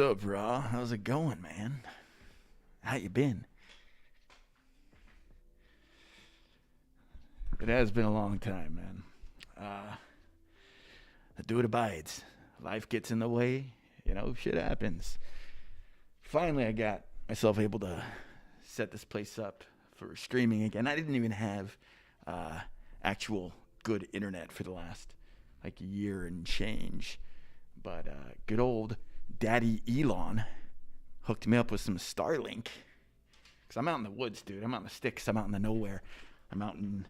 up, Raw? How's it going, man? How you been? It has been a long time, man. The do it abides. Life gets in the way. Shit happens. Finally, I got myself able to set this place up for streaming again. I didn't even have actual good internet for the last year and change. But good old Daddy Elon hooked me up with some Starlink. Because I'm out in the woods, dude. I'm out in the sticks. I'm out in the nowhere. I'm out in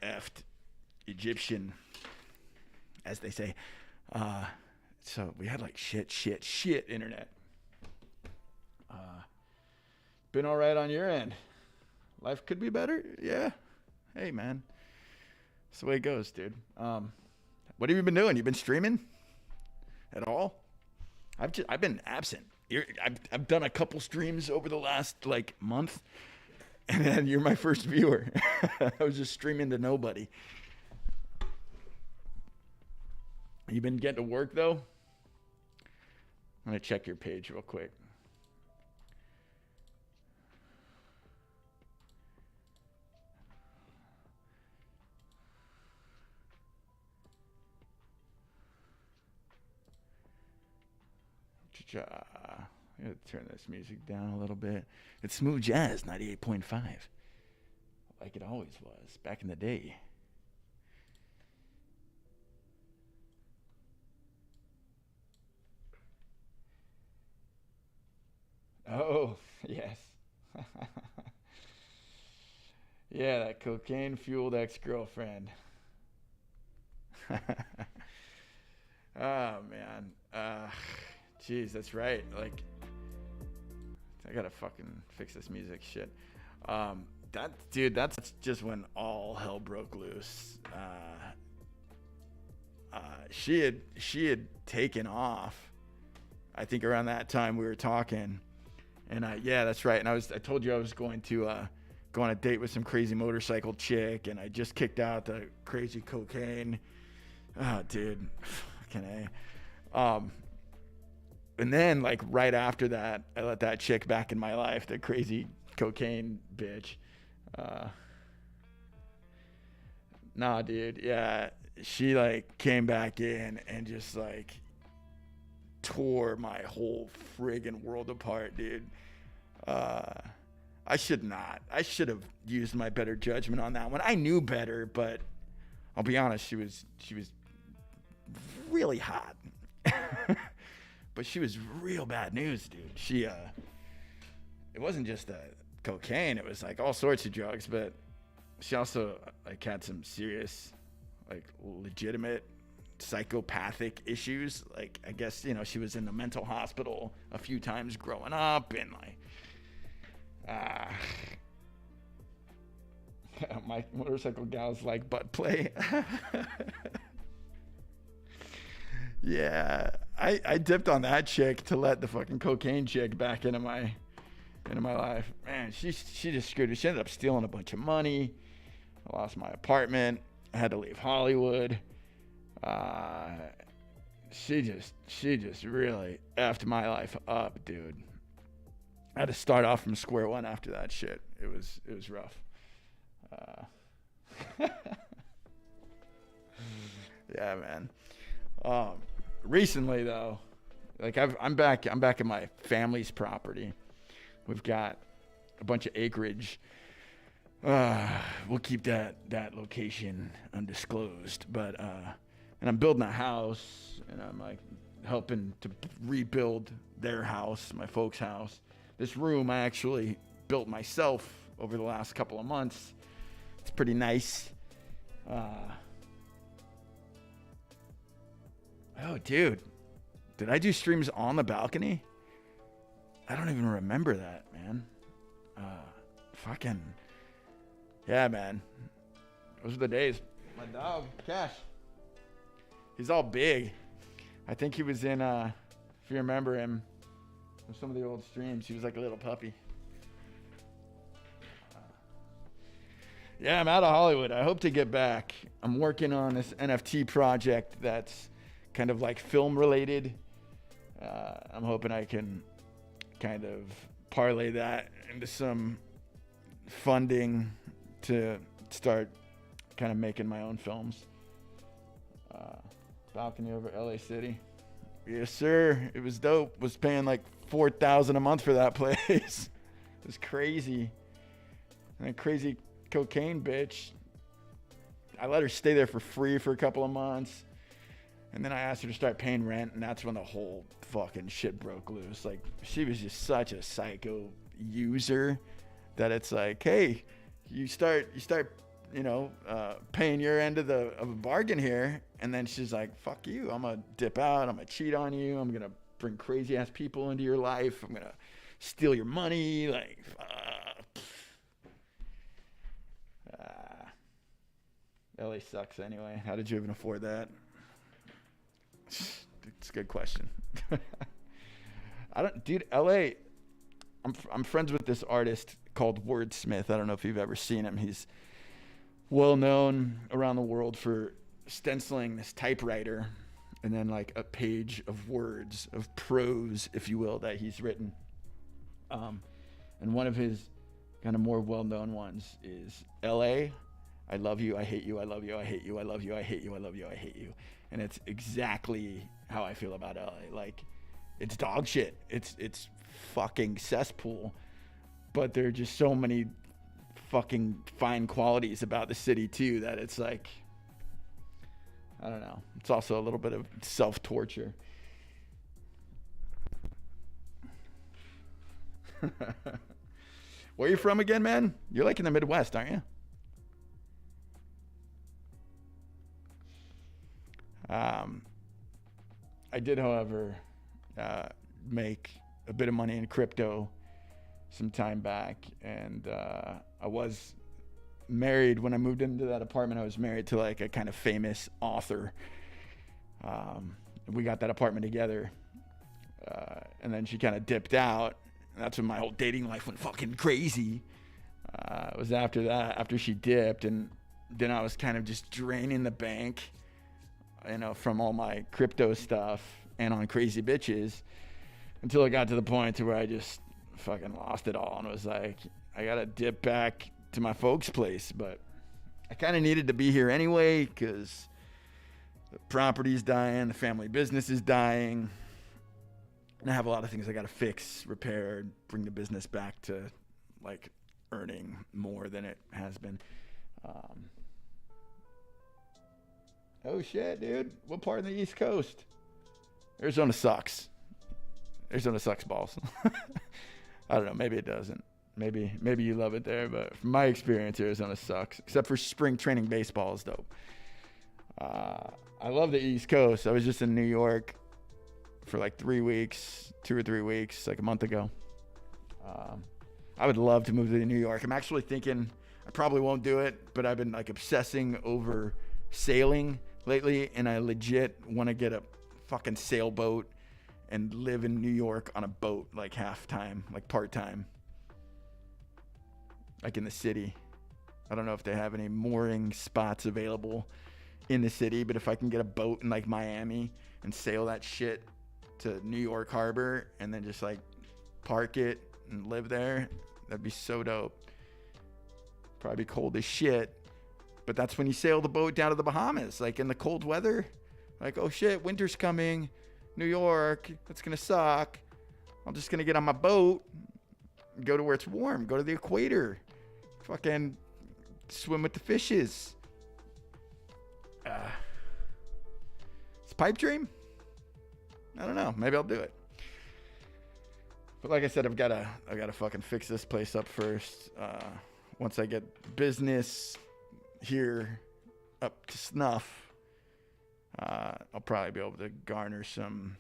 effed Egyptian, as they say. So we had shit internet. Been all right on your end. Life could be better. Yeah. Hey, man. That's the way it goes, dude. What have you been doing? You been streaming at all? I've been absent. I've done a couple streams over the last month, and then you're my first viewer. I was just streaming to nobody. You been getting to work though? I'm gonna check your page real quick. I'm gonna turn this music down a little bit. It's smooth jazz, 98.5, like it always was back in the day. Oh, yes. Yeah, that cocaine-fueled ex-girlfriend. Oh, man. Jeez, that's right. I gotta fucking fix this music shit. That's just when all hell broke loose. She had taken off. I think around that time we were talking. And yeah, that's right. And I told you I was going to go on a date with some crazy motorcycle chick, and I just kicked out the crazy cocaine. Oh, dude, fucking A. And then right after that, I let that chick back in my life, the crazy cocaine bitch. Nah, dude, yeah, she came back in and just tore my whole friggin' world apart, dude. I should have used my better judgment on that one. I knew better, but I'll be honest, she was really hot. But she was real bad news, dude. It wasn't just cocaine, it was all sorts of drugs, but she also had some serious legitimate psychopathic issues. I guess she was in the mental hospital a few times growing up, and my motorcycle gals like butt play. Yeah, I dipped on that chick to let the fucking cocaine chick back into my life. Man, she just screwed me. She ended up stealing a bunch of money. I lost my apartment. I had to leave Hollywood. She just really effed my life up, dude. I had to start off from square one after that shit. It was rough. Yeah, man. Recently though, I'm back at my family's property. We've got a bunch of acreage. We'll keep that location undisclosed, but and I'm building a house, and I'm helping to rebuild their house, my folks' house. This room I actually built myself over the last couple of months. It's pretty nice. Oh, dude. Did I do streams on the balcony? I don't even remember that, man. Fucking. Yeah, man. Those are the days. My dog, Cash. He's all big. I think he was in, if you remember him, from some of the old streams, he was like a little puppy. Yeah, I'm out of Hollywood. I hope to get back. I'm working on this NFT project that's kind of film related. I'm hoping I can kind of parlay that into some funding to start kind of making my own films. Balcony over LA City. Yes, sir. It was dope. Was paying like $4,000 a month for that place. It was crazy. And that crazy cocaine bitch. I let her stay there for free for a couple of months. And then I asked her to start paying rent, and that's when the whole fucking shit broke loose. Like, she was just such a psycho user that it's like, hey, you start, paying your end of a bargain here, and then she's like, fuck you, I'm gonna dip out, I'm gonna cheat on you, I'm gonna bring crazy ass people into your life, I'm gonna steal your money, like, LA sucks anyway. How did you even afford that? It's a good question. LA, I'm friends with this artist called Wordsmith. I don't know if you've ever seen him. He's well known around the world for stenciling this typewriter and then like a page of words, of prose, if you will, that he's written. And one of his kind of more well-known ones is LA, I love you, I hate you, I love you, I hate you, I love you, I hate you, I love you, I hate you. And it's exactly how I feel about LA. Like, it's dog shit. It's fucking cesspool. But there are just so many fucking fine qualities about the city too that it's like, I don't know. It's also a little bit of self-torture. Where are you from again, man? You're like in the Midwest, aren't you? I did, however, make a bit of money in crypto some time back, and I was married when I moved into that apartment. I was married to like a kind of famous author. We got that apartment together, and then she kind of dipped out. And that's when my whole dating life went fucking crazy. It was after that, after she dipped, and then I was kind of just draining the bank, from all my crypto stuff and on crazy bitches, until it got to the point to where I just fucking lost it all and was like, I gotta dip back to my folks' place. But I kind of needed to be here anyway because the property's dying, the family business is dying, and I have a lot of things I gotta fix, repair, bring the business back to like earning more than it has been. Oh shit, dude. What part of the East Coast? Arizona sucks. Arizona sucks balls. I don't know. Maybe it doesn't. Maybe you love it there, but from my experience, Arizona sucks. Except for spring training baseball is dope. I love the East Coast. I was just in New York for like 3 weeks, 2 or 3 weeks, like a month ago. I would love to move to New York. I'm actually thinking I probably won't do it, but I've been like obsessing over sailing lately, and I legit want to get a fucking sailboat and live in New York on a boat, like half time, like part time, like in the city. I don't know if they have any mooring spots available in the city, but if I can get a boat in like Miami and sail that shit to New York Harbor and then just like park it and live there, that'd be so dope. Probably cold as shit. But that's when you sail the boat down to the Bahamas, like in the cold weather. Like, oh shit, winter's coming. New York, it's gonna suck. I'm just gonna get on my boat, go to where it's warm, go to the equator, fucking swim with the fishes. It's a pipe dream? I don't know. Maybe I'll do it. But like I said, I've gotta fucking fix this place up first. Once I get business here up to snuff, I'll probably be able to garner some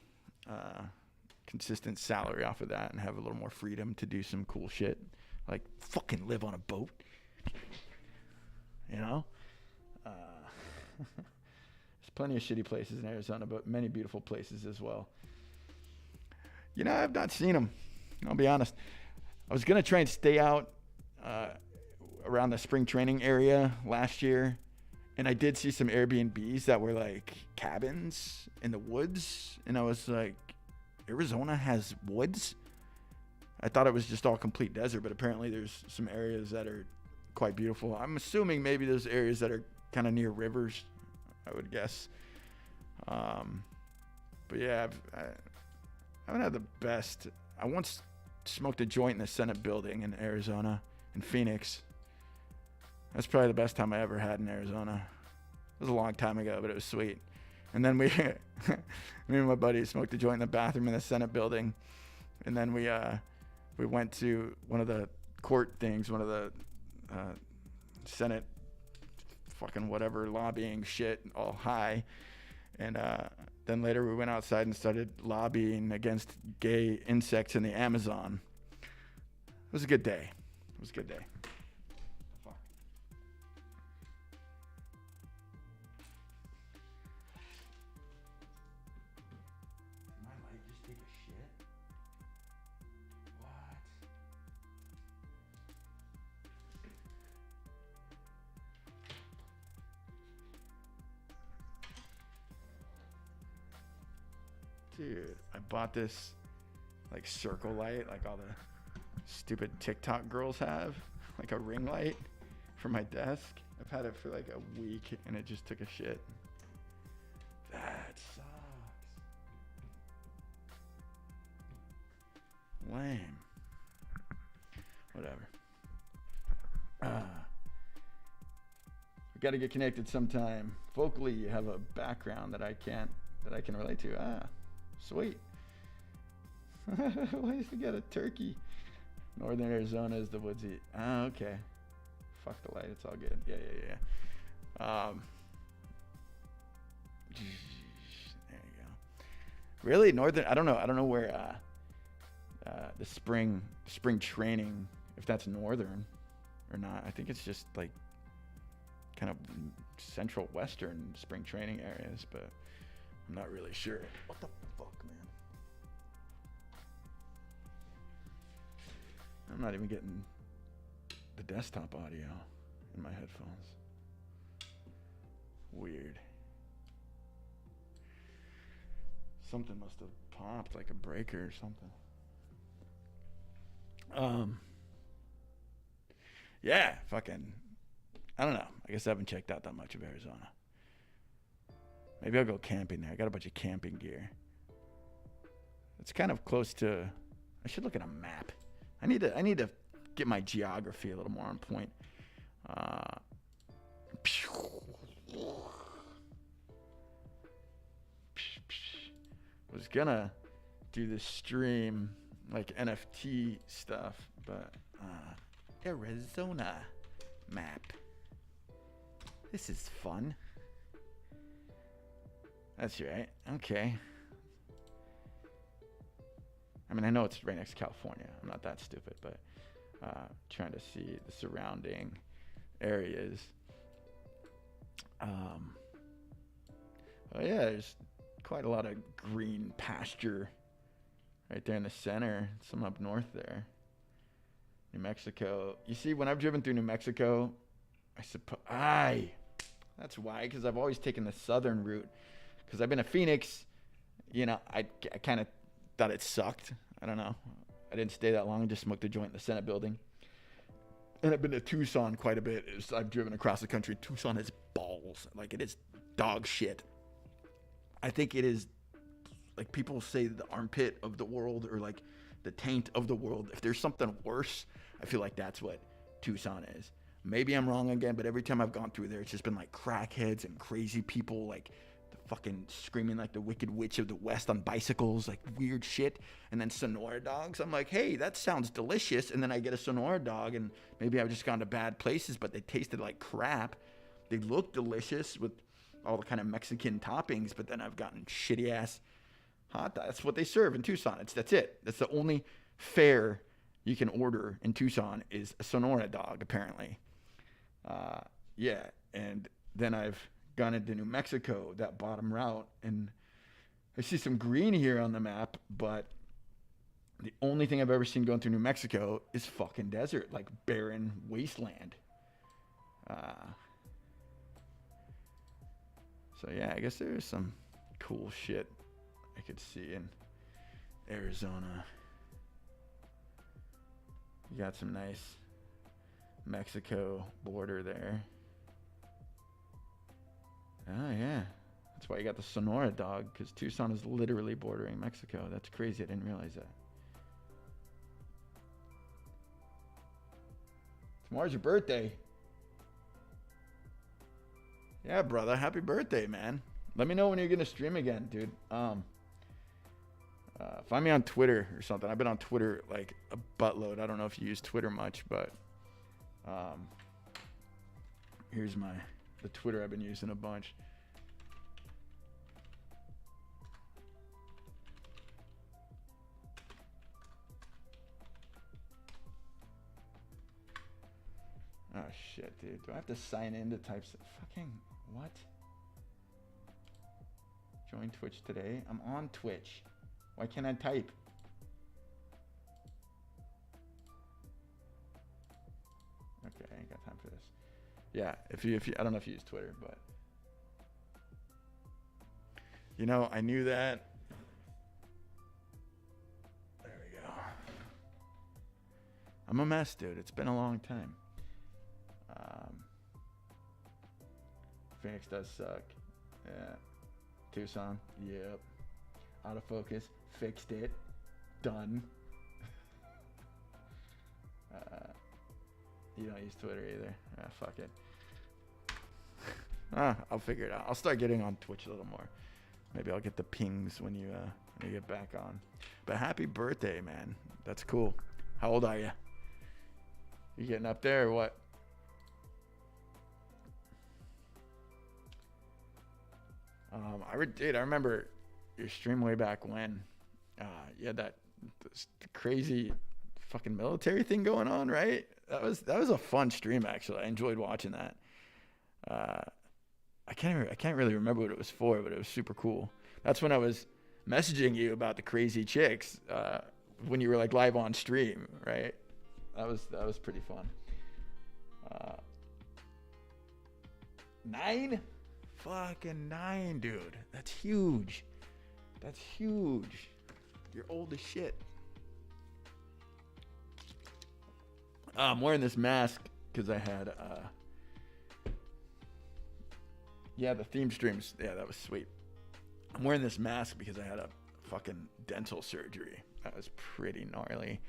consistent salary off of that and have a little more freedom to do some cool shit, like fucking live on a boat, There's plenty of shitty places in Arizona, but many beautiful places as well. I've not seen them, I'll be honest. I was gonna try and stay out around the spring training area last year, and I did see some Airbnbs that were like cabins in the woods, and I was like, Arizona has woods. I thought it was just all complete desert, but apparently there's some areas that are quite beautiful. I'm assuming maybe there's areas that are kind of near rivers, I would guess. But yeah, I haven't had the best. I once smoked a joint in the Senate building in Arizona, in Phoenix. That's probably the best time I ever had in Arizona. It was a long time ago, but it was sweet. And then me and my buddy smoked a joint in the bathroom in the Senate building. And then we went to one of the court things, one of the Senate fucking whatever lobbying shit, all high. And then later we went outside and started lobbying against gay insects in the Amazon. It was a good day. It was a good day. Fuck. Did my light just take a shit? What? Dude, I bought this like circle light, like all the stupid TikTok girls have, like a ring light for my desk. I've had it for like a week and it just took a shit. That sucks. Lame. Whatever. We got to get connected sometime. Vocally, you have a background that I can relate to. Sweet. Why does he got a turkey? Northern Arizona is the woodsy. Okay. Fuck the light. It's all good. Yeah. There you go. Really, Northern? I don't know where the spring training, if that's northern or not. I think it's just like kind of central western spring training areas, but I'm not really sure. What the fuck, man? I'm not even getting the desktop audio in my headphones. Weird. Something must have popped, like a breaker or something. Yeah, fucking, I don't know. I guess I haven't checked out that much of Arizona. Maybe I'll go camping there. I got a bunch of camping gear. It's kind of close to, I should look at a map. I need to get my geography a little more on point. Was gonna do this stream like NFT stuff, but Arizona map. This is fun. That's right. Okay. I mean, I know it's right next to California. I'm not that stupid, but trying to see the surrounding areas. Oh yeah, there's quite a lot of green pasture right there in the center. Some up north there. New Mexico. You see, when I've driven through New Mexico, I suppose that's why, because I've always taken the southern route. Because I've been to Phoenix, you know, I kind of thought it sucked. I don't know. I didn't stay that long. I just smoked a joint in the Senate building. And I've been to Tucson quite a bit. I've driven across the country. Tucson is balls. Like, it is dog shit. I think it is, like, people say the armpit of the world, or like the taint of the world. If there's something worse, I feel like that's what Tucson is. Maybe I'm wrong again, but every time I've gone through there, it's just been like crackheads and crazy people, like fucking screaming like the Wicked Witch of the West on bicycles, like weird shit. And then Sonora dogs. I'm like, hey, that sounds delicious. And then I get a Sonora dog, and maybe I've just gone to bad places, but they tasted like crap. They look delicious with all the kind of Mexican toppings, but then I've gotten shitty ass hot dogs. That's what they serve in Tucson. That's it. That's the only fare you can order in Tucson is a Sonora dog, apparently. Yeah, and then I've gone into New Mexico, that bottom route, and I see some green here on the map, but the only thing I've ever seen going through New Mexico is fucking desert, like barren wasteland. So yeah, I guess there's some cool shit I could see in Arizona. You got some nice Mexico border there. Oh, yeah. That's why you got the Sonora dog, because Tucson is literally bordering Mexico. That's crazy. I didn't realize that. Tomorrow's your birthday. Yeah, brother. Happy birthday, man. Let me know when you're going to stream again, dude. Find me on Twitter or something. I've been on Twitter like a buttload. I don't know if you use Twitter much, but here's the Twitter I've been using a bunch. Oh shit, dude. Do I have to sign in to type fucking what? Join Twitch today. I'm on Twitch. Why can't I type? Okay, I ain't got time for this. Yeah, if you I don't know if you use Twitter, but you know, I knew that. There we go. I'm a mess, dude. It's been a long time. Phoenix does suck. Yeah. Tucson. Yep. Autofocus. Fixed it. Done. You don't use Twitter either. Fuck it. I'll figure it out. I'll start getting on Twitch a little more. Maybe I'll get the pings when you get back on. But happy birthday, man. That's cool. How old are you? You getting up there or what? I remember your stream way back when. You had that crazy fucking military thing going on, right? That was a fun stream, actually. I enjoyed watching that. I can't really remember what it was for, but it was super cool. That's when I was messaging you about the crazy chicks when you were like live on stream, right? That was pretty fun. 9? Fucking 9, dude. That's huge. That's huge. You're old as shit. I'm wearing this mask because I had the theme streams. Yeah, that was sweet. I'm wearing this mask because I had a fucking dental surgery. That was pretty gnarly.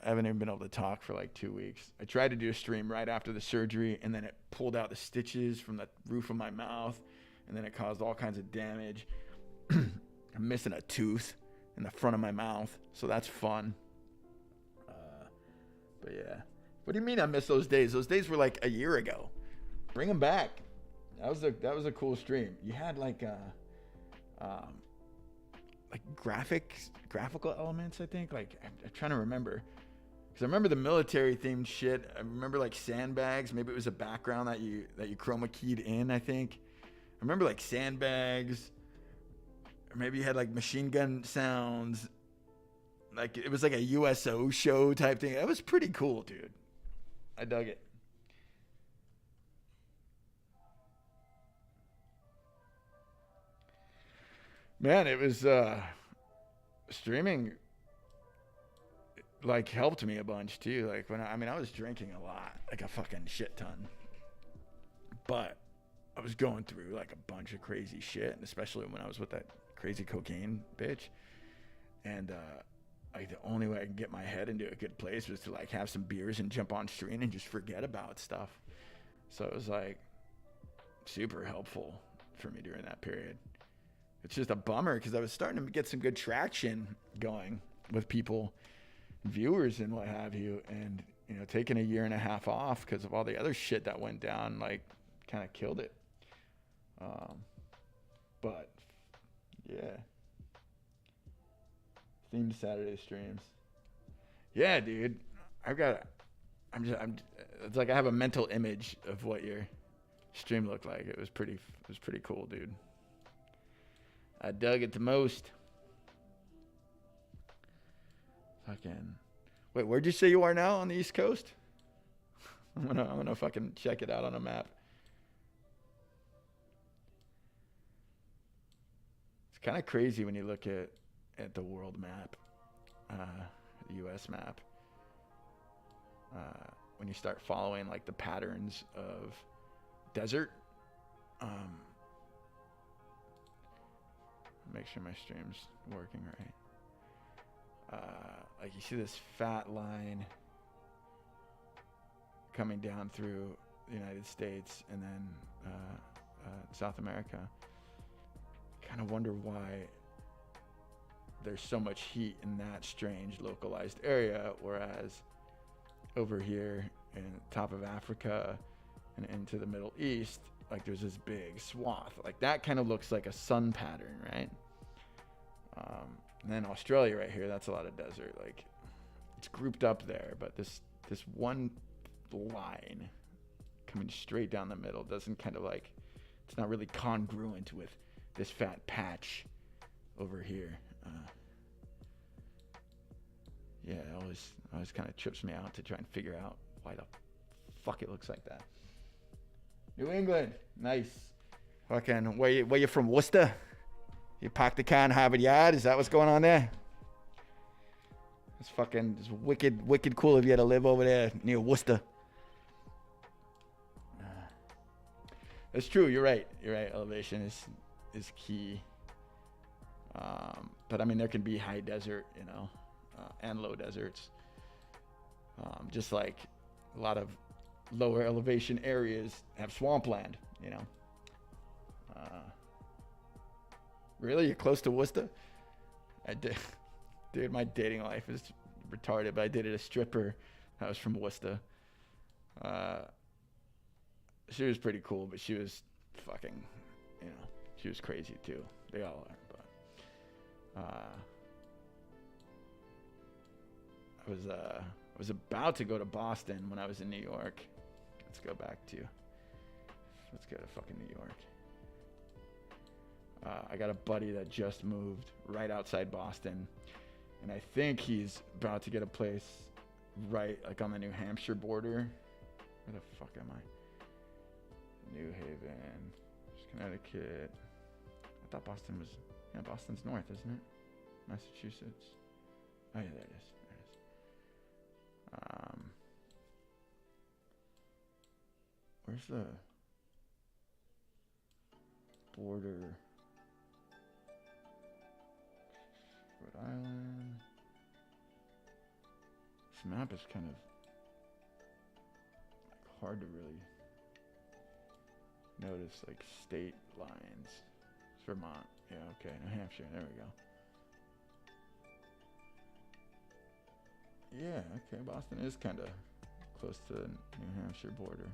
I haven't even been able to talk for like 2 weeks. I tried to do a stream right after the surgery, and then it pulled out the stitches from the roof of my mouth, and then it caused all kinds of damage. I'm missing a tooth in the front of my mouth, so that's fun. But yeah. What do you mean I miss those days? Those days were like a year ago. Bring them back. That was a cool stream. You had like graphical elements, I think. Like I'm trying to remember. Because I remember the military themed shit. I remember like sandbags. Maybe it was a background that you chroma keyed in, I think. I remember like sandbags. Or maybe you had like machine gun sounds. Like it was like a USO show type thing. That was pretty cool, dude. I dug it. Man, it was streaming like helped me a bunch too. Like when I was drinking a lot, like a fucking shit ton. But I was going through like a bunch of crazy shit, and especially when I was with that crazy cocaine bitch. And like the only way I could get my head into a good place was to like have some beers and jump on stream and just forget about stuff. So it was like super helpful for me during that period. It's just a bummer because I was starting to get some good traction going with people, viewers and what have you. And, you know, taking a year and a half off because of all the other shit that went down, like kind of killed it. But yeah. Themed Saturday streams. Yeah, dude. It's like I have a mental image of what your stream looked like. It was pretty cool, dude. I dug it the most. Fucking. Wait, where'd you say you are now on the East Coast? I'm gonna fucking check it out on a map. It's kind of crazy when you look at at the world map, the U.S. map, when you start following like the patterns of desert, make sure my stream's working right. Like you see this fat line coming down through the United States and then South America. Kind of wonder why there's so much heat in that strange localized area, whereas over here in the top of Africa and into the Middle East, like there's this big swath. Like that kind of looks like a sun pattern, right? And then Australia right here, that's a lot of desert. Like it's grouped up there, but this one line coming straight down the middle doesn't kind of like, it's not really congruent with this fat patch over here. Yeah, it always kind of trips me out to try and figure out why the fuck it looks like that. New England, nice. Fucking, where you from, Worcester? You parked the car in Harvard Yard? Is that what's going on there? It's wicked cool of you to live over there near Worcester. It's true. You're right. Elevation is key. But I mean, there can be high desert, and low deserts. Just like a lot of lower elevation areas have swampland, Really? You're close to Worcester? I did. Dude, my dating life is retarded, but I dated a stripper that was from Worcester. She was pretty cool, but she was fucking, she was crazy too. They all are, but I was about to go to Boston when I was in New York. Let's go to fucking New York. I got a buddy that just moved right outside Boston, and I think he's about to get a place right like on the New Hampshire border. Where the fuck am I? New Haven, Connecticut. I thought Boston was, Boston's north, isn't it? Massachusetts. Oh yeah, there it is. Where's the border? Rhode Island. This map is kind of hard to really notice, like state lines. It's Vermont. Yeah, okay. New Hampshire. There we go. Yeah, okay. Boston is kind of close to the New Hampshire border.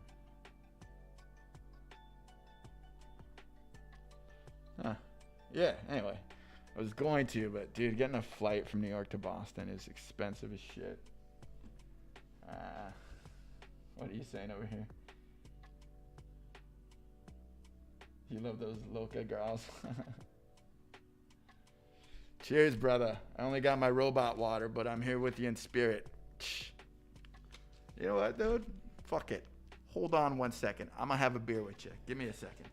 Yeah, anyway. I was going to, but dude, getting a flight from New York to Boston is expensive as shit. What are you saying over here? You love those Loca girls. Cheers, brother. I only got my robot water, but I'm here with you in spirit. You know what, dude? Fuck it. Hold on 1 second. I'm gonna have a beer with you. Give me a second.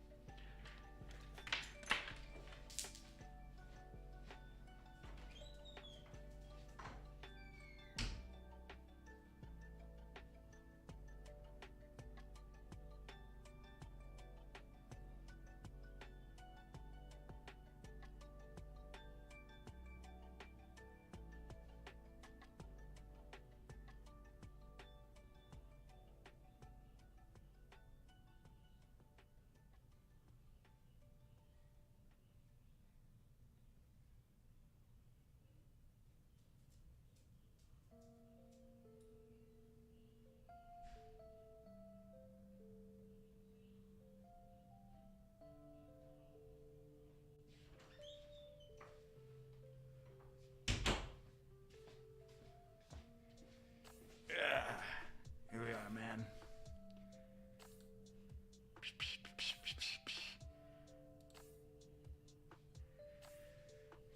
Here we are, man.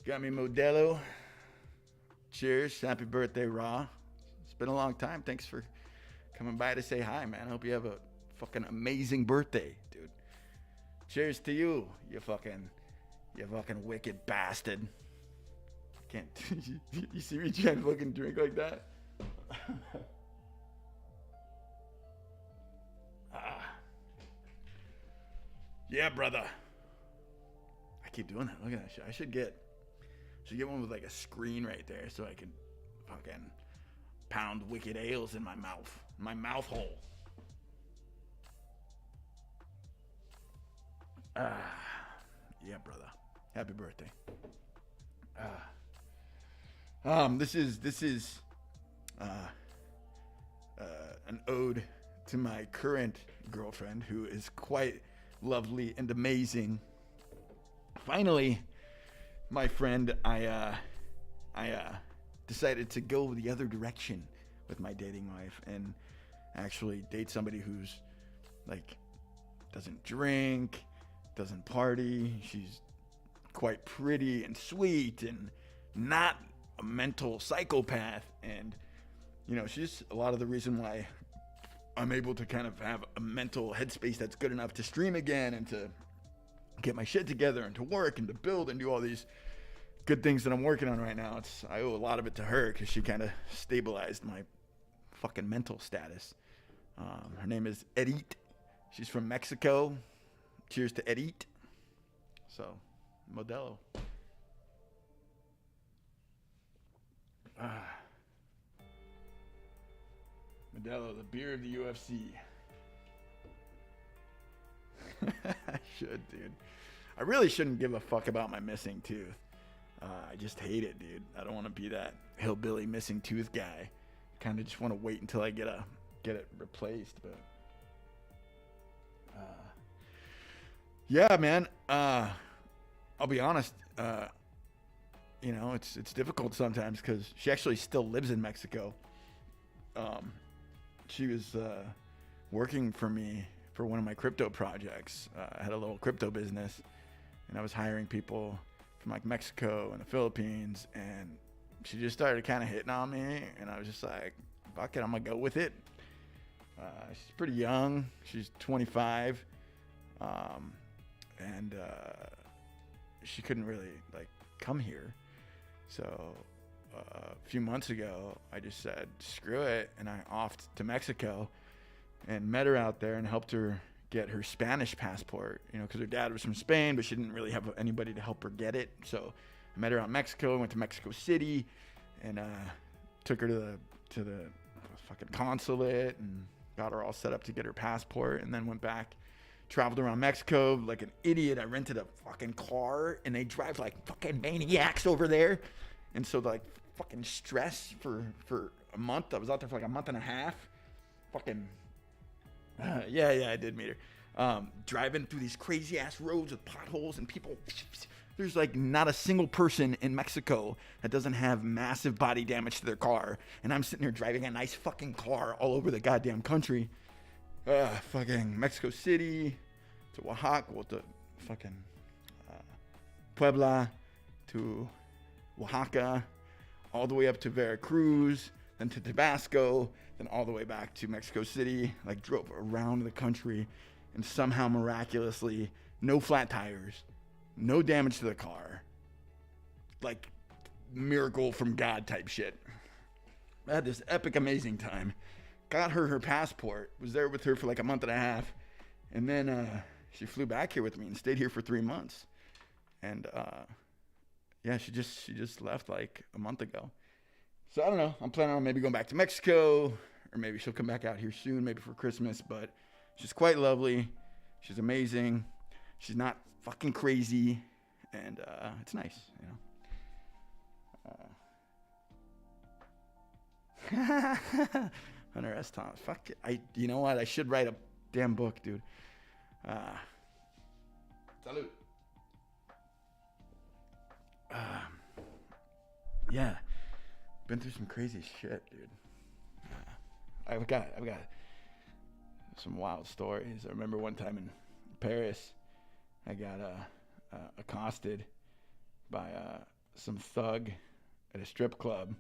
Got me Modelo. Cheers. Happy birthday, Raw. It's been a long time. Thanks for coming by to say hi, man. I hope you have a fucking amazing birthday, dude. Cheers to you, you fucking wicked bastard. can't. You see me trying to fucking drink like that? Yeah, brother. I keep doing that. Look at that shit. I should get one with like a screen right there so I can fucking pound wicked ales in my mouth hole. Yeah, brother. Happy birthday. This is an ode to my current girlfriend, who is quite lovely and amazing. Finally, my friend, I decided to go the other direction with my dating life and actually date somebody who's like doesn't drink, doesn't party. She's quite pretty and sweet and not a mental psychopath. And you know, she's a lot of the reason why I'm able to kind of have a mental headspace that's good enough to stream again and to get my shit together and to work and to build and do all these good things that I'm working on right now. I owe a lot of it to her because she kind of stabilized my fucking mental status. Her name is Edith. She's from Mexico. Cheers to Edith. So, Modelo. Modelo, the beer of the UFC. I should, dude. I really shouldn't give a fuck about my missing tooth. I just hate it, dude. I don't want to be that hillbilly missing tooth guy. Kind of just want to wait until I get it replaced. But yeah, man. I'll be honest. You know, it's difficult sometimes because she actually still lives in Mexico. She was working for me for one of my crypto projects. I had a little crypto business, and I was hiring people from like Mexico and the Philippines, and she just started kind of hitting on me, and I was just like, fuck it, I'm gonna go with it. She's pretty young. She's 25, and she couldn't really like come here. So a few months ago, I just said, screw it, and I offed to Mexico and met her out there and helped her get her Spanish passport, you know, because her dad was from Spain, but she didn't really have anybody to help her get it. So I met her out in Mexico, went to Mexico City, and took her to the fucking consulate and got her all set up to get her passport, and then went back, traveled around Mexico like an idiot. I rented a fucking car, and they drive like fucking maniacs over there. And so like fucking stress for a month. I was out there for like a month and a half. Fucking yeah, I did meet her. Driving through these crazy ass roads with potholes and people. There's like not a single person in Mexico that doesn't have massive body damage to their car. And I'm sitting here driving a nice fucking car all over the goddamn country. Fucking Mexico City to Oaxaca, to fucking Puebla to Oaxaca, all the way up to Veracruz, then to Tabasco, then all the way back to Mexico City. Like drove around the country, and somehow miraculously, no flat tires, no damage to the car. Like miracle from God type shit. I had this epic amazing time. Got her passport, was there with her for like a month and a half, and then she flew back here with me and stayed here for 3 months. And yeah, she just left like a month ago. So I don't know. I'm planning on maybe going back to Mexico, or maybe she'll come back out here soon, maybe for Christmas. But she's quite lovely. She's amazing. She's not fucking crazy, and it's nice, you know. Hunter S. Thomas. Fuck it. You know what? I should write a damn book, dude. Salud. Yeah. Been through some crazy shit, dude. I've got some wild stories. I remember one time in Paris, I got accosted by some thug at a strip club.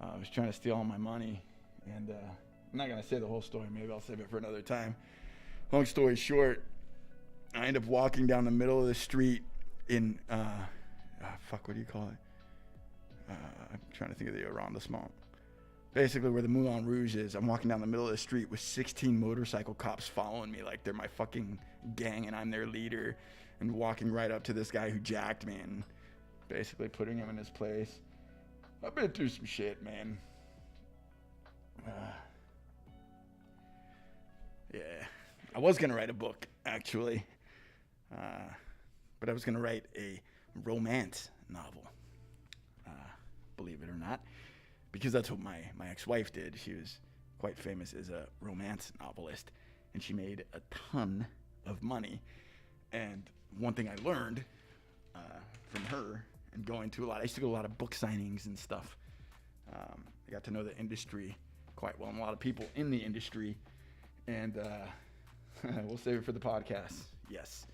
I was trying to steal all my money, and I'm not gonna say the whole story. Maybe I'll save it for another time. Long story short, I end up walking down the middle of the street in what do you call it? I'm trying to think of the arrondissement. Basically, where the Moulin Rouge is, I'm walking down the middle of the street with 16 motorcycle cops following me like they're my fucking gang and I'm their leader, and walking right up to this guy who jacked me and basically putting him in his place. I've been through some shit, man. Yeah. I was going to write a book, actually. But I was going to write a romance novel. Believe it or not. Because that's what my ex-wife did. She was quite famous as a romance novelist, and she made a ton of money. And one thing I learned from her and going to I used to go to a lot of book signings and stuff. I got to know the industry quite well and a lot of people in the industry. And we'll save it for the podcast. Yes.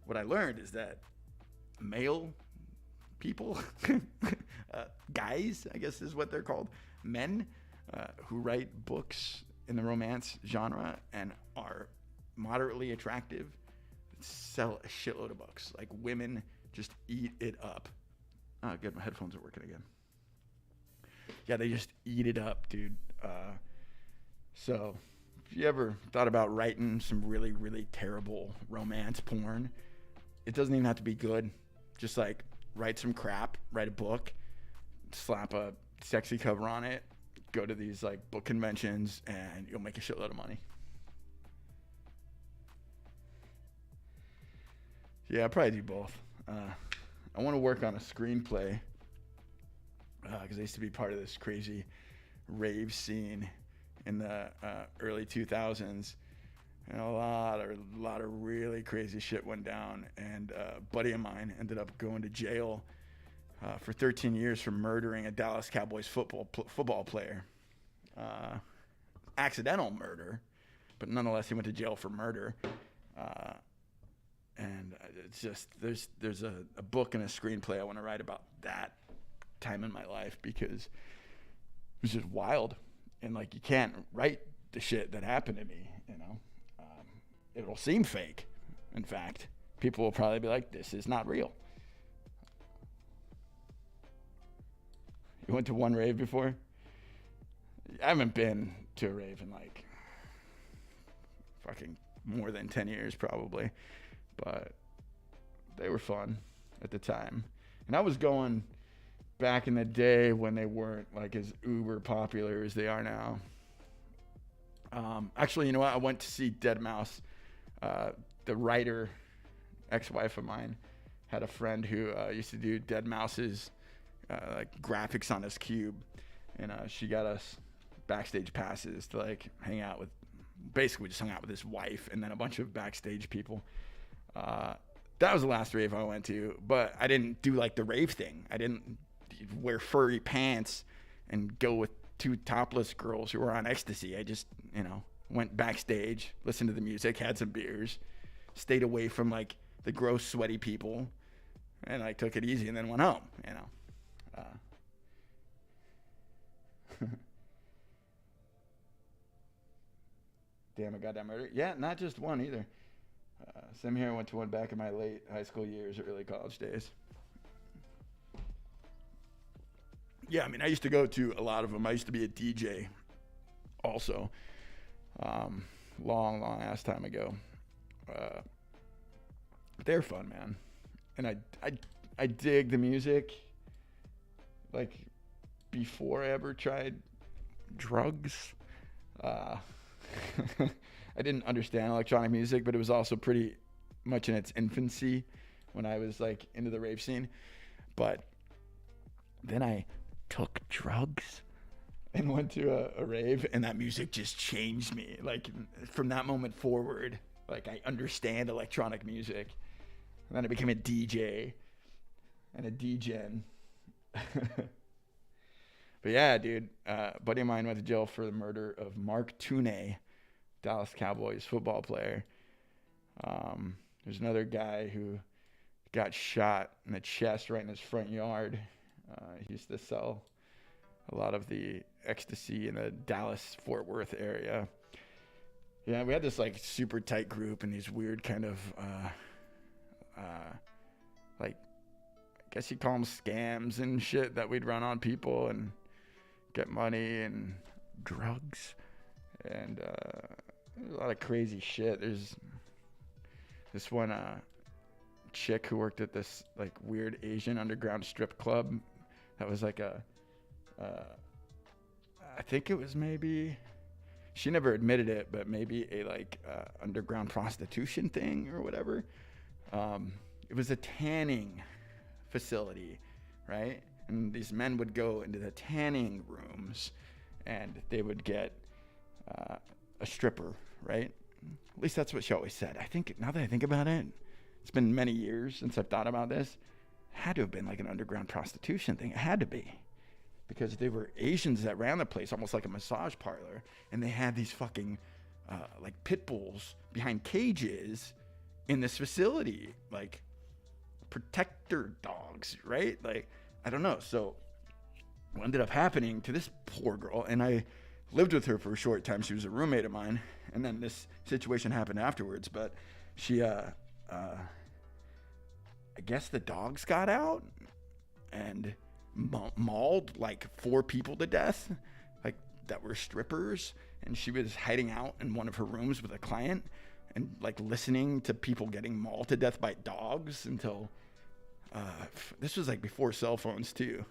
What I learned is that male people, guys, I guess is what they're called, men who write books in the romance genre and are moderately attractive, sell a shitload of books. Like, women just eat it up. Oh, good, my headphones are working again. Yeah, they just eat it up, dude. So if you ever thought about writing some really, really terrible romance porn, it doesn't even have to be good. Just like write some crap, write a book, slap a sexy cover on it, go to these like book conventions, and you'll make a shitload of money. Yeah, I'll probably do both. I want to work on a screenplay because I used to be part of this crazy rave scene in the early 2000s, and a lot of really crazy shit went down. And a buddy of mine ended up going to jail for 13 years for murdering a Dallas Cowboys football player. Accidental murder, but nonetheless he went to jail for murder. And it's just there's a book and a screenplay I want to write about that time in my life, because it was just wild. And like, you can't write the shit that happened to me, you know. It'll seem fake. In fact, people will probably be like, this is not real. You went to one rave before? I haven't been to a rave in like fucking more than 10 years probably. But they were fun at the time. And I was going back in the day when they weren't like as uber popular as they are now. Actually, you know what? I went to see Deadmau5. The writer, ex-wife of mine, had a friend who used to do Deadmau5's like graphics on his cube, and she got us backstage passes to like hang out with. Basically, we just hung out with his wife and then a bunch of backstage people. That was the last rave I went to, but I didn't do like the rave thing. I didn't wear furry pants and go with two topless girls who were on ecstasy. I just, went backstage, listened to the music, had some beers, stayed away from like the gross, sweaty people, and I took it easy and then went home, Damn, a goddamn murder. Yeah, not just one either. Same here. I went to one back in my late high school years, early college days. Yeah, I mean, I used to go to a lot of them. I used to be a DJ also, long ass time ago. They're fun, man. And I dig the music. Like, before I ever tried drugs, I didn't understand electronic music, but it was also pretty much in its infancy when I was like into the rave scene. But then I took drugs and went to a rave, and that music just changed me. Like, from that moment forward, like, I understand electronic music. And then I became a DJ and a DJen. But yeah, dude, a buddy of mine went to jail for the murder of Mark Tunay, Dallas Cowboys football player. There's another guy who got shot in the chest right in his front yard. He used to sell a lot of the ecstasy in the Dallas-Fort Worth area. Yeah, we had this like super tight group and these weird kind of like guess you call them scams and shit that we'd run on people and get money and drugs and a lot of crazy shit. There's this one chick who worked at this like weird Asian underground strip club that was like I think it was maybe, she never admitted it, but maybe a like underground prostitution thing or whatever. It was a tanning facility, right? And these men would go into the tanning rooms and they would get a stripper, right? At least that's what she always said. I think, now that I think about it, it's been many years since I've thought about this. It had to have been like an underground prostitution thing. It had to be. Because they were Asians that ran the place, almost like a massage parlor. And they had these fucking like pit bulls behind cages in this facility. Like protector dogs, right? Like, I don't know. So what ended up happening to this poor girl, and I lived with her for a short time. She was a roommate of mine. And then this situation happened afterwards. But she, I guess the dogs got out and mauled like 4 people to death, like that were strippers, and she was hiding out in one of her rooms with a client and like listening to people getting mauled to death by dogs until this was like before cell phones too,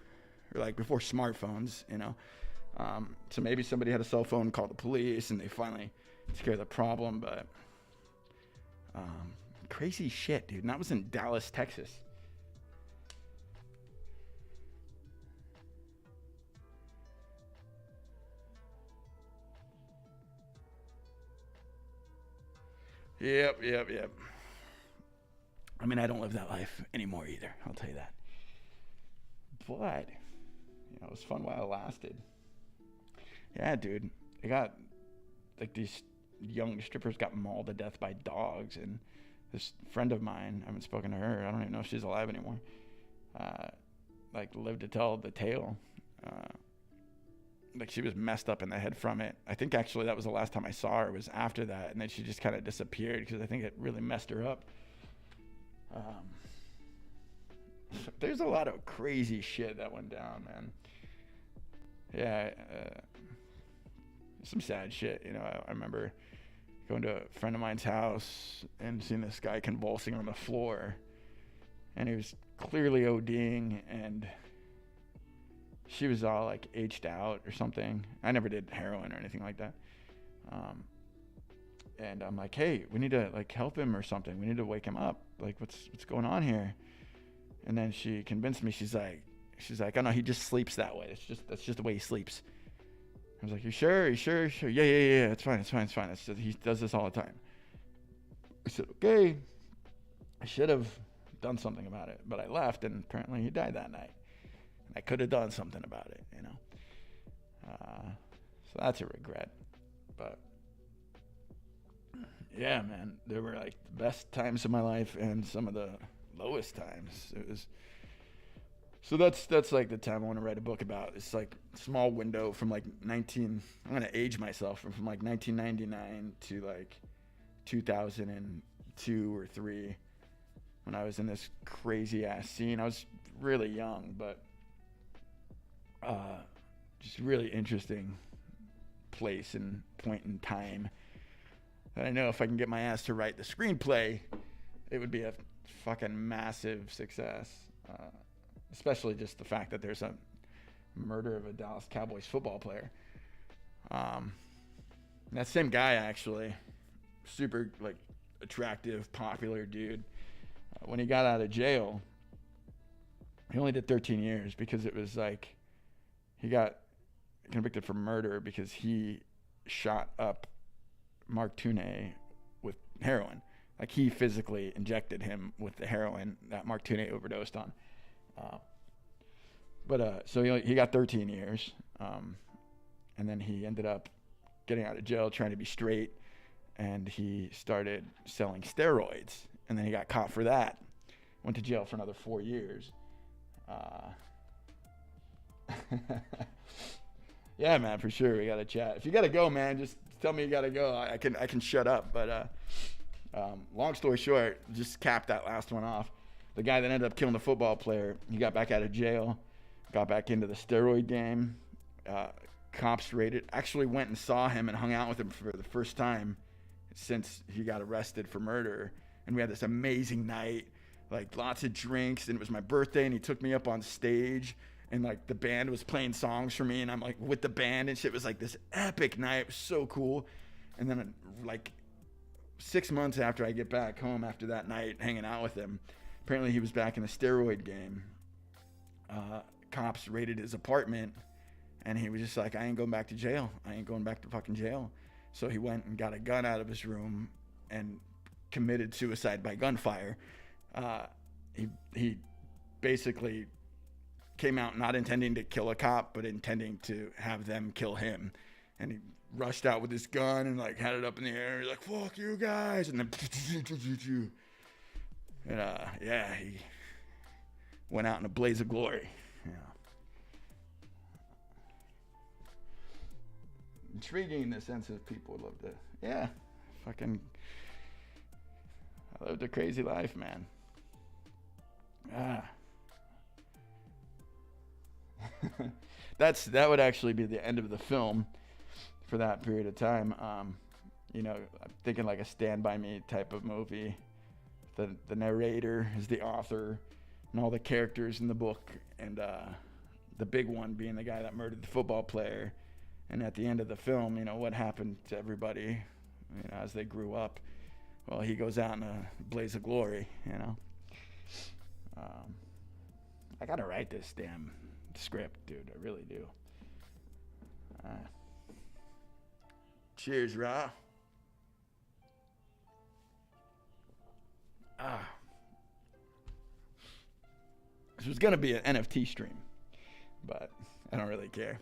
or like before smartphones, you know. So maybe somebody had a cell phone, called the police, and they finally took care of the problem. But crazy shit, dude. And that was in Dallas, Texas. Yep. I mean, I don't live that life anymore either. I'll tell you that. But, you know, it was fun while it lasted. Yeah, dude. It got, like, these young strippers got mauled to death by dogs. And this friend of mine, I haven't spoken to her. I don't even know if she's alive anymore. Like, lived to tell the tale. Like, she was messed up in the head from it. I think actually that was the last time I saw her, was after that, and then she just kind of disappeared because I think it really messed her up. There's a lot of crazy shit that went down, man. Yeah, some sad shit. You know, I remember going to a friend of mine's house and seeing this guy convulsing on the floor, and he was clearly ODing, and she was all like aged out or something. I never did heroin or anything like that. And I'm like, hey, we need to like help him or something. We need to wake him up. Like, what's going on here? And then she convinced me. She's like, oh no, he just sleeps that way. That's just the way he sleeps. I was like, you sure? Yeah. It's fine. It's just, he does this all the time. I said, okay. I should have done something about it, but I left, and apparently he died that night. I could have done something about it, you know. So that's a regret. But yeah, man, there were like the best times of my life and some of the lowest times. It was. So that's like the time I want to write a book about. It's like a small window from like I'm gonna age myself from like 1999 to like 2002 or 3, when I was in this crazy ass scene. I was really young, but just really interesting place and point in time. And I know if I can get my ass to write the screenplay, it would be a fucking massive success. Especially just the fact that there's a murder of a Dallas Cowboys football player. That same guy, actually, super like attractive, popular dude. When he got out of jail, he only did 13 years because it was like he got convicted for murder because he shot up Mark Tooney with heroin. Like, he physically injected him with the heroin that Mark Tooney overdosed on. So he got 13 years, and then he ended up getting out of jail trying to be straight, and he started selling steroids, and then he got caught for that. Went to jail for another 4 years. Yeah, man, for sure. We gotta chat. If you gotta go, man, just tell me you gotta go. I can shut up. But long story short, just cap that last one off. the guy that ended up killing the football player, he got back out of jail, got back into the steroid game. Cops actually went and saw him and hung out with him for the first time since he got arrested for murder. And we had this amazing night, like lots of drinks, and it was my birthday, and he took me up on stage, and like the band was playing songs for me, and I'm like with the band and shit. It was like this epic night. It was so cool. And then like 6 months after I get back home after that night hanging out with him, apparently he was back in the steroid game. Cops raided his apartment, and he was just like, I ain't going back to jail. I ain't going back to fucking jail. So he went and got a gun out of his room and committed suicide by gunfire. He basically came out not intending to kill a cop, but intending to have them kill him. And he rushed out with his gun and like had it up in the air. He's like, fuck you guys. And then, and yeah, he went out in a blaze of glory. Yeah. Intriguing in the sense of people would love to, yeah, fucking, I lived a crazy life, man. That would actually be the end of the film for that period of time. You know, I'm thinking like a Stand By Me type of movie. The narrator is the author, and all the characters in the book, and the big one being the guy that murdered the football player. And at the end of the film, you know, what happened to everybody, you know, as they grew up. Well, he goes out in a blaze of glory, you know. I gotta write this damn script, dude. I really do. Cheers, Ra. This was gonna be an NFT stream, but I don't really care.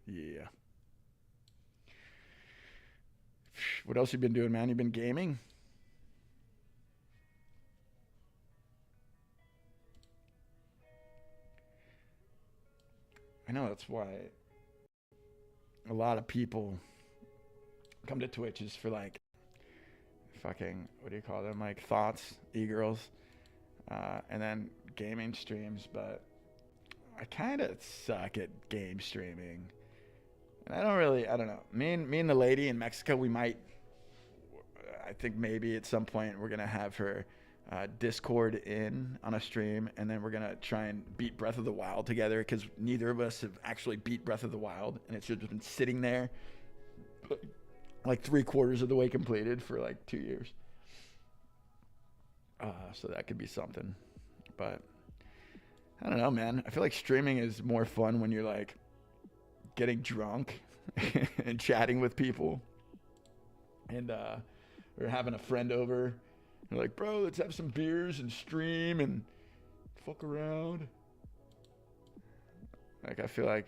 Yeah. What else you been doing, man? You been gaming? I know that's why a lot of people come to Twitch is for like fucking, what do you call them? Like thoughts, e-girls, and then gaming streams. But I kind of suck at game streaming. And I don't know. Me and the lady in Mexico, I think maybe at some point we're going to have her Discord in on a stream, and then we're going to try and beat Breath of the Wild together, because neither of us have actually beat Breath of the Wild, and it's just been sitting there like 3/4 of the way completed for like 2 years. So that could be something. But I don't know, man. I feel like streaming is more fun when you're like getting drunk and chatting with people, and or having a friend over. You're like, bro, let's have some beers and stream and fuck around. Like, I feel like,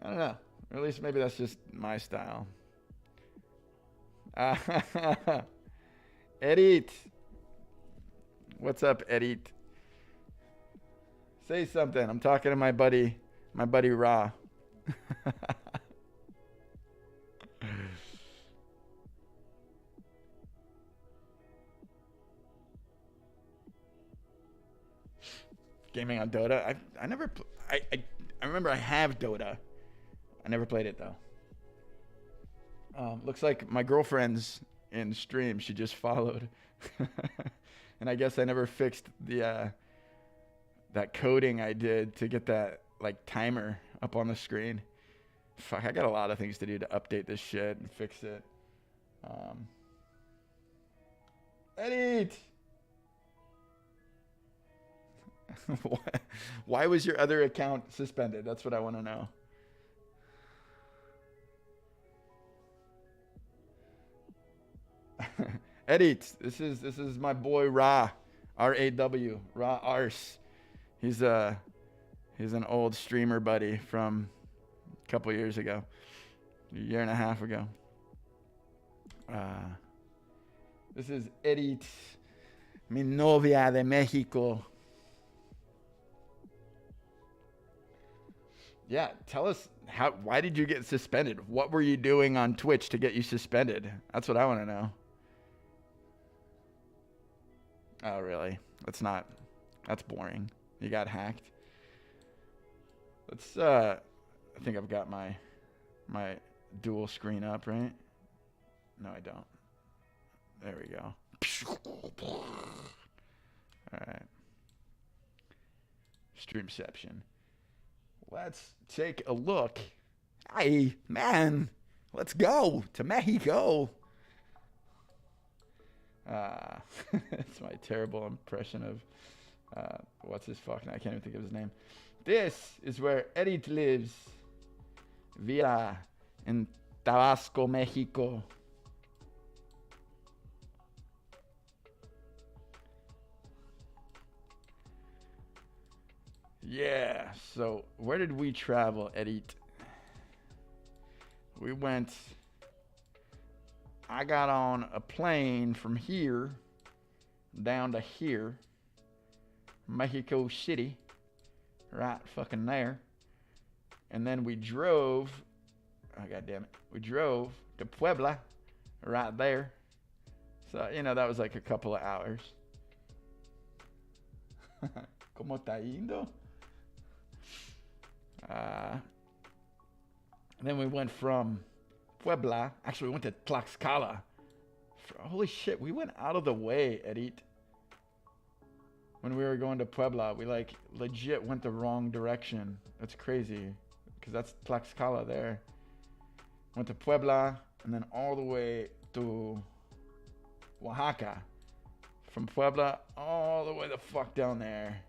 I don't know, or at least maybe that's just my style. Edit, what's up, Edit? Say something. I'm talking to my buddy Ra. Gaming on Dota. I remember I have Dota. I never played it though. Looks like my girlfriend's in stream. She just followed, and I guess I never fixed the that coding I did to get that like timer up on the screen. Fuck, I got a lot of things to do to update this shit and fix it. Edit. Why was your other account suspended? That's what I want to know. Edit. This is my boy Ra, R-A-W, Ra Ars. He's an old streamer buddy from a couple years ago, a year and a half ago. This is Edit, mi novia de Mexico. Yeah, tell us why did you get suspended? What were you doing on Twitch to get you suspended? That's what I want to know. Oh, really? That's boring. You got hacked. I think I've got my dual screen up, right? No, I don't. There we go. All right. Streamception. Let's take a look. Hey, man. Let's go to Mexico. That's my terrible impression of what's his fucking, I can't even think of his name. This is where Edith lives. Villa in Tabasco, Mexico. Yeah, so where did we travel, Edith? I got on a plane from here down to here, Mexico City, right fucking there. And then we drove, oh god damn it, we drove to Puebla, right there. So, that was like a couple of hours. ¿Cómo está yendo? And then we went from Puebla. Actually, we went to Tlaxcala. Holy shit, we went out of the way, Edith. When we were going to Puebla, we legit went the wrong direction. That's crazy, because that's Tlaxcala there. Went to Puebla, and then all the way to Oaxaca. From Puebla, all the way the fuck down there.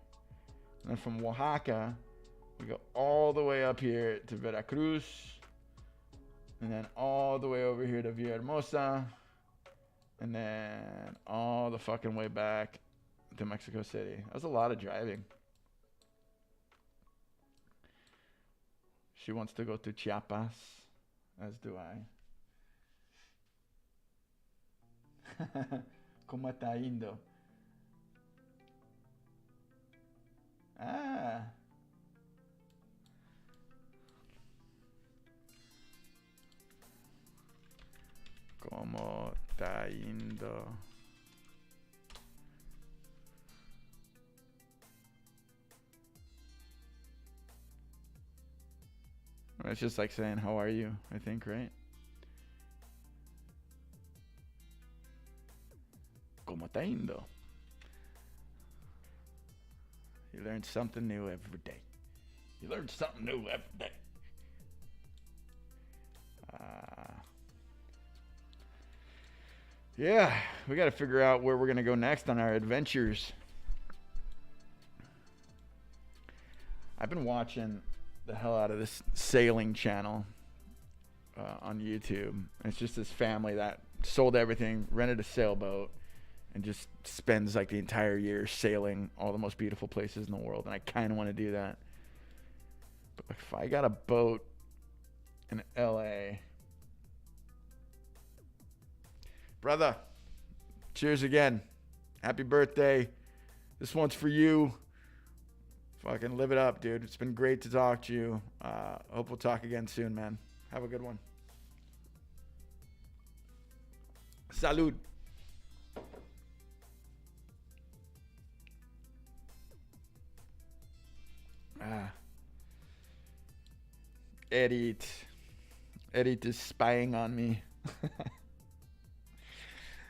And then from Oaxaca, we go all the way up here to Veracruz. And then all the way over here to Villahermosa. And then all the fucking way back to Mexico City. That was a lot of driving. She wants to go to Chiapas, as do I. ¿Cómo está yendo? Ah. ¿Cómo está yendo? It's just like saying, how are you, I think, right? ¿Cómo está yendo? You learn something new every day. You learn something new every day. Yeah, we got to figure out where we're going to go next on our adventures. I've been watching the hell out of this sailing channel on YouTube. It's just this family that sold everything, rented a sailboat, and just spends like the entire year sailing all the most beautiful places in the world. And I kind of want to do that. But if I got a boat in LA, brother, cheers again. Happy birthday. This one's for you. Fucking live it up, dude. It's been great to talk to you. Hope we'll talk again soon, man. Have a good one. Salud. Edith is spying on me.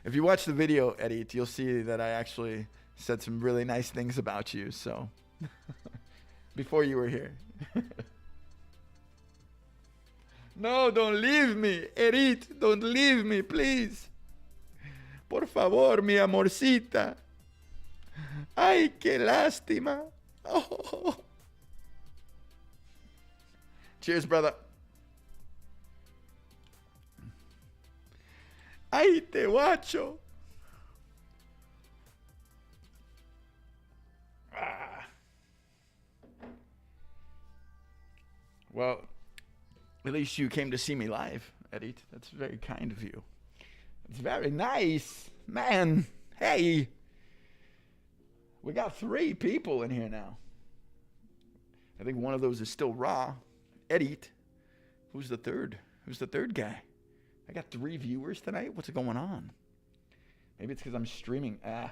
If you watch the video, Edith, you'll see that I actually said some really nice things about you, so before you were here. No, don't leave me, Edith, don't leave me, please. Por favor, mi amorcita. Ay, qué lástima. Oh. Cheers, brother. Ay, te guacho. Well, at least you came to see me live, Edith. That's very kind of you. It's very nice. Man, hey. We got 3 people in here now. I think one of those is still raw. Edit. Who's the third? Who's the third guy? I got 3 viewers tonight. What's going on? Maybe it's because I'm streaming. And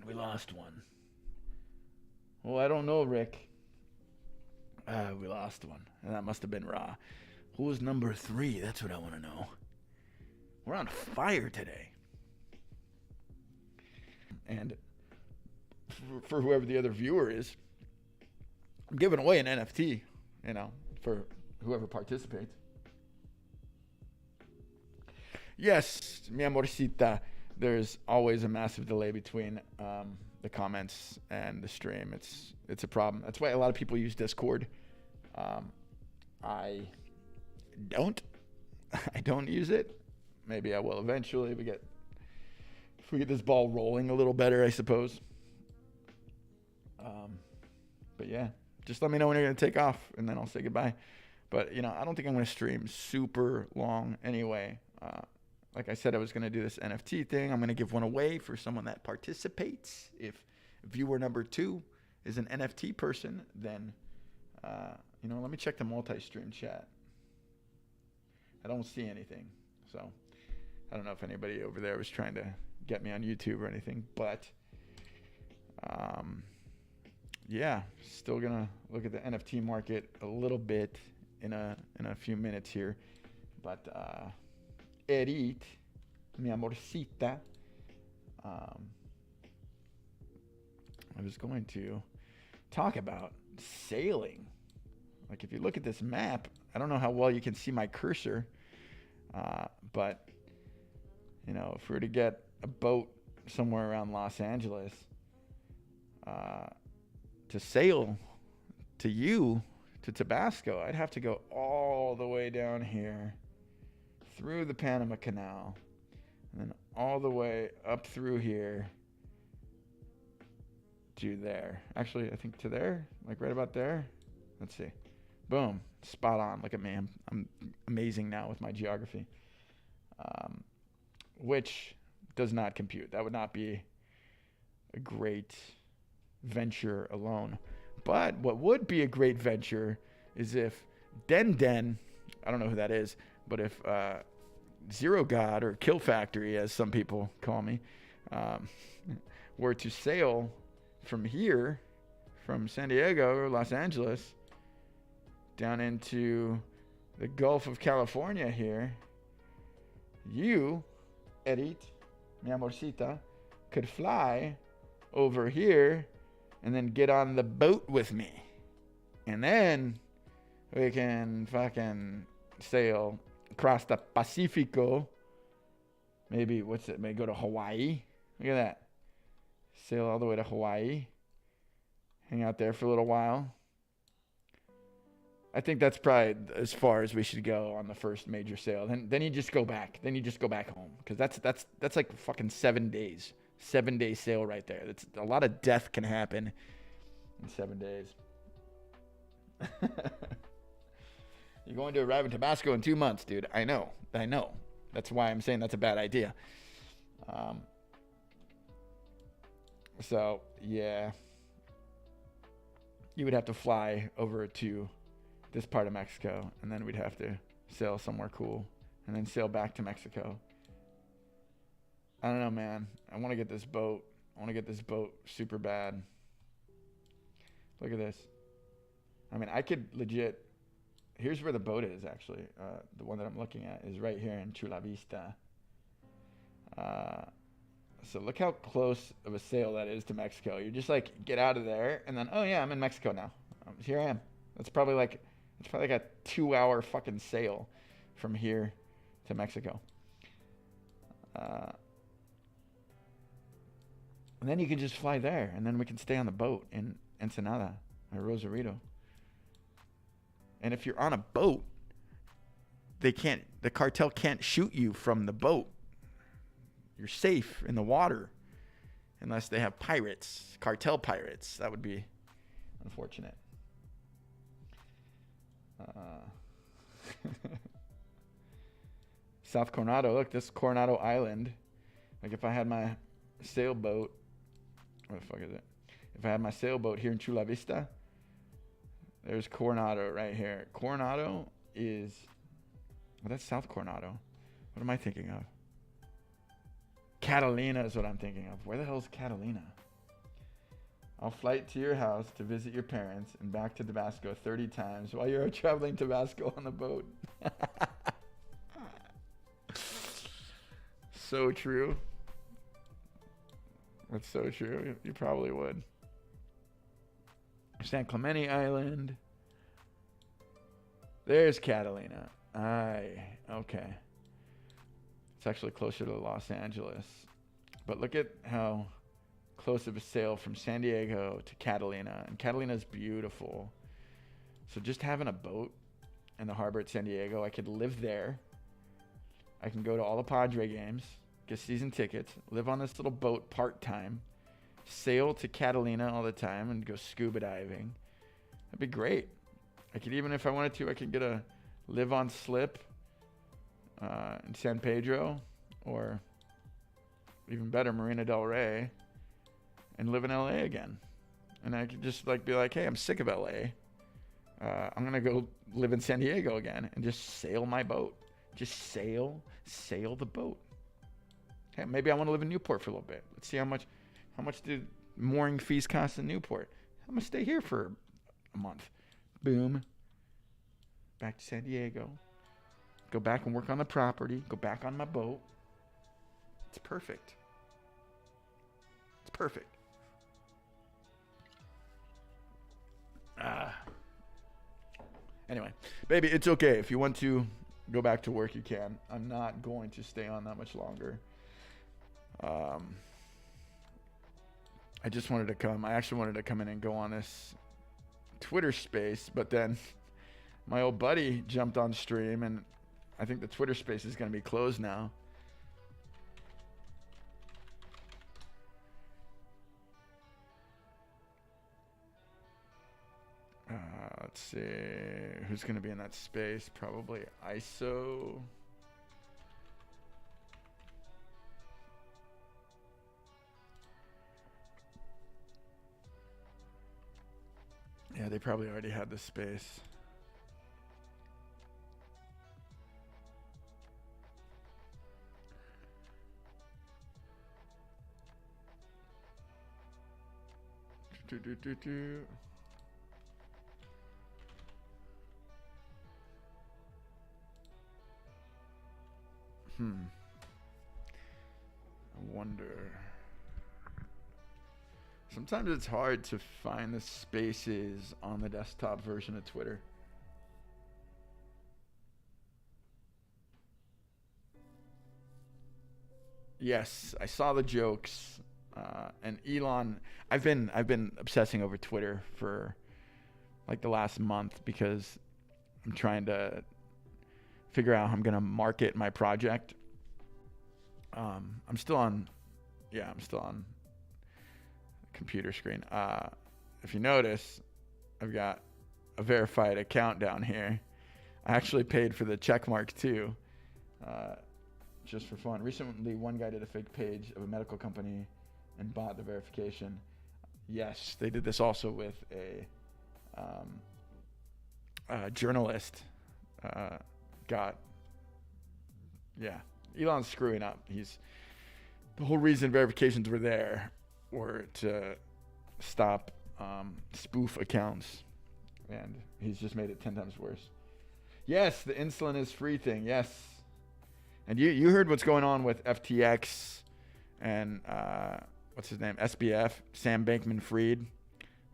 we lost one. Well, I don't know, Rick. We lost one. And that must have been Raw. Who was number 3? That's what I want to know. We're on fire today. And for whoever the other viewer is, I'm giving away an NFT, for whoever participates. Yes, mi amorcita, there's always a massive delay between the comments and the stream. It's a problem. That's why a lot of people use Discord. I don't use it. Maybe I will eventually. If we get this ball rolling a little better, I suppose. But yeah, just let me know when you're going to take off, and then I'll say goodbye. But, I don't think I'm going to stream super long anyway. Like I said, I was going to do this NFT thing. I'm going to give one away for someone that participates. If viewer number 2 is an NFT person, then, let me check the multi-stream chat. I don't see anything. So I don't know if anybody over there was trying to get me on YouTube or anything. But, yeah, still going to look at the NFT market a little bit in a few minutes here. But, Edith, mi amorcita. I was going to talk about sailing. Like, if you look at this map, I don't know how well you can see my cursor, but, if we were to get a boat somewhere around Los Angeles to sail to Tabasco, I'd have to go all the way down here, through the Panama Canal, and then all the way up through here to there. Actually, I think to there, like right about there. Let's see. Boom. Spot on. Look at me. I'm amazing now with my geography. Which does not compute. That would not be a great venture alone. But what would be a great venture is if Den, I don't know who that is, but if Zero God, or Kill Factory, as some people call me, were to sail from here, from San Diego or Los Angeles, down into the Gulf of California here, you, Edith, mi amorcita, could fly over here and then get on the boat with me. And then we can fucking sail across the Pacifico. Maybe go to Hawaii. Look at that. Sail all the way to Hawaii. Hang out there for a little while. I think that's probably as far as we should go on the first major sail. Then you just go back. Then you just go back home, because that's like fucking 7 days. 7-day sail right there. That's a lot of death can happen in 7 days. You're going to arrive in Tabasco in 2 months, dude. I know. That's why I'm saying that's a bad idea. So, yeah. You would have to fly over to this part of Mexico, and then we'd have to sail somewhere cool, and then sail back to Mexico. I don't know, man. I want to get this boat. Super bad. Look at this. I mean, I could legit... Here's where the boat is, actually. The one that I'm looking at is right here in Chula Vista. So look how close of a sail that is to Mexico. You just like get out of there, and then, oh yeah, I'm in Mexico now. Here I am. It's probably like a 2-hour fucking sail from here to Mexico. And then you can just fly there, and then we can stay on the boat in Ensenada or Rosarito. And if you're on a boat, the cartel can't shoot you from the boat. You're safe in the water unless they have pirates, cartel pirates. That would be unfortunate. South Coronado. Look, this Coronado Island. Like if I had my sailboat, where the fuck is it? If I had my sailboat here in Chula Vista, There's Coronado right here. Coronado is, well, that's South Coronado. What am I thinking of? Catalina is what I'm thinking of. Where the hell is Catalina? I'll flight to your house to visit your parents and back to Tabasco 30 times while you're traveling Tabasco on the boat. So true. That's so true. You probably would. San Clemente Island. There's Catalina. Okay. It's actually closer to Los Angeles. But look at how close of a sail from San Diego to Catalina. And Catalina's beautiful. So just having a boat in the harbor at San Diego, I could live there. I can go to all the Padre games, get season tickets, live on this little boat part-time, sail to Catalina all the time and go scuba diving. That'd be great. I could, even if I wanted to, I could get a live on slip in San Pedro, or even better, Marina del Rey, and live in LA again. And I could just like be like, hey, I'm sick of LA. I'm going to go live in San Diego again and just sail my boat. Just sail the boat. Hey, maybe I want to live in Newport for a little bit. Let's see how much do mooring fees cost in Newport. I'm going to stay here for a month. Boom. Back to San Diego. Go back and work on the property. Go back on my boat. It's perfect. It's perfect. Anyway, baby, it's okay. If you want to go back to work, you can. I'm not going to stay on that much longer. I just wanted to come. I actually wanted to come in and go on this Twitter space, but then my old buddy jumped on stream, and I think the Twitter space is going to be closed now. Let's see. Who's going to be in that space? Probably ISO. Yeah, they probably already had the space. I wonder. Sometimes it's hard to find the spaces on the desktop version of Twitter. Yes, I saw the jokes. And Elon, I've been obsessing over Twitter for like the last month because I'm trying to figure out how I'm gonna market my project. I'm still on computer screen. If you notice, I've got a verified account down here. I actually paid for the check mark too, just for fun. Recently, one guy did a fake page of a medical company and bought the verification. Yes, they did this also with a journalist. Elon's screwing up. The whole reason verifications were there were to stop spoof accounts, and he's just made it 10 times worse. Yes, the insulin is free thing. Yes, and you heard what's going on with FTX and what's his name, SBF, Sam Bankman-Fried,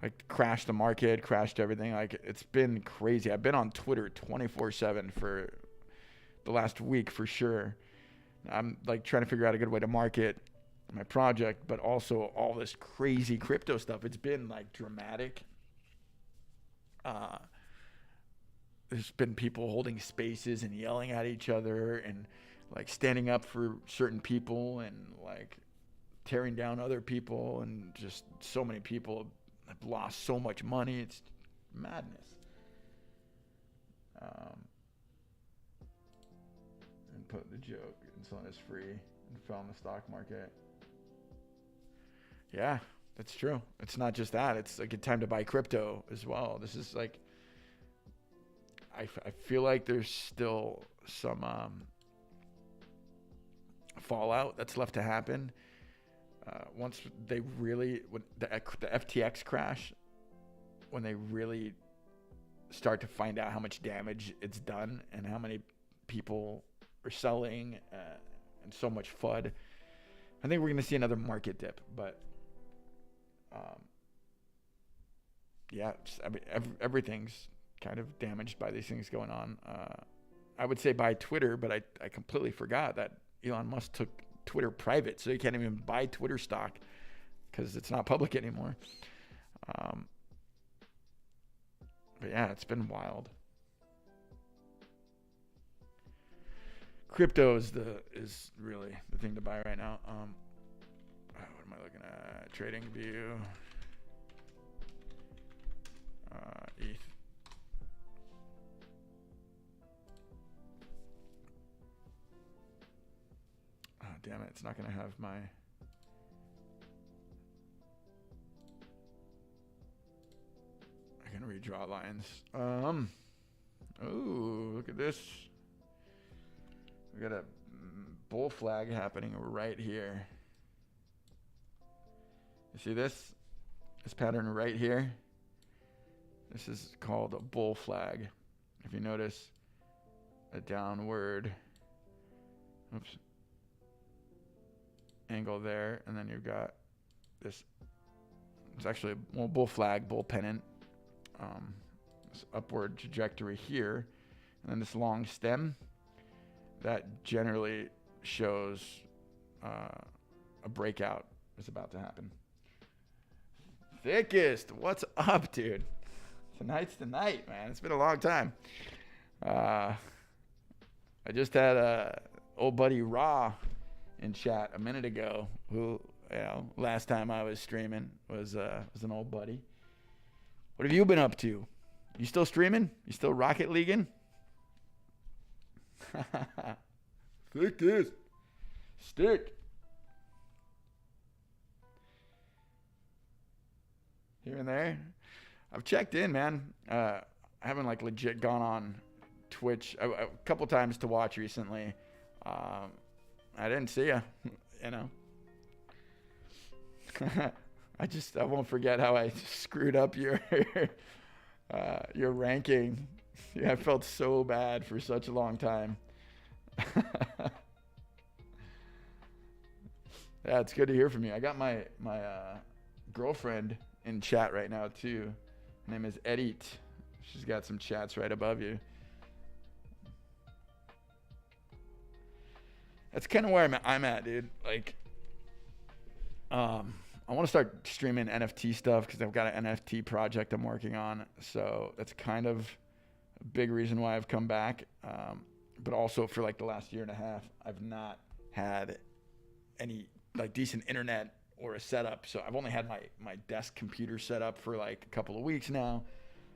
like crashed the market, crashed everything. Like, it's been crazy. I've been on Twitter 24/7 for the last week for sure. I'm like trying to figure out a good way to market my project, but also all this crazy crypto stuff. It's been like dramatic. There's been people holding spaces and yelling at each other and like standing up for certain people and like tearing down other people, and just so many people have lost so much money. It's madness. And put the joke, insulin is free, and fell in the stock market. Yeah, that's true. It's not just that. It's like a time to buy crypto as well. This is like I feel like there's still some fallout that's left to happen. Once they really, when the FTX crash, when they really start to find out how much damage it's done and how many people are selling and so much FUD, I think we're going to see another market dip. But yeah, I mean, everything's kind of damaged by these things going on. I would say buy Twitter, but I completely forgot that Elon Musk took Twitter private, so you can't even buy Twitter stock because it's not public anymore. But yeah, it's been wild. Crypto is really the thing to buy right now. What am I looking at? Trading View. ETH. Oh, damn it. It's not going to have my... I can redraw lines. Oh, look at this. We got a bull flag happening right here. You see this? This pattern right here? This is called a bull flag. If you notice a downward angle there, and then you've got this. It's actually a bull flag, bull pennant. This upward trajectory here, and then this long stem. That generally shows a breakout is about to happen. Thickest, what's up, dude? Tonight's the night, man. It's been a long time. I just had old buddy Raw in chat a minute ago, who, last time I was streaming was an old buddy. What have you been up to? You still streaming? You still Rocket Leaguing? Thickest. Stick. Here and there. I've checked in, man. I haven't like legit gone on Twitch a couple times to watch recently. I didn't see you, you know. I won't forget how I screwed up your ranking. Yeah, I felt so bad for such a long time. Yeah, it's good to hear from you. I got my girlfriend in chat right now too. Her name is Edith. She's got some chats right above you. That's kind of where I'm at, dude. Like, I want to start streaming NFT stuff because I've got an NFT project I'm working on. So that's kind of a big reason why I've come back. But also for like the last year and a half, I've not had any like decent internet or a setup. So I've only had my desk computer set up for like a couple of weeks now.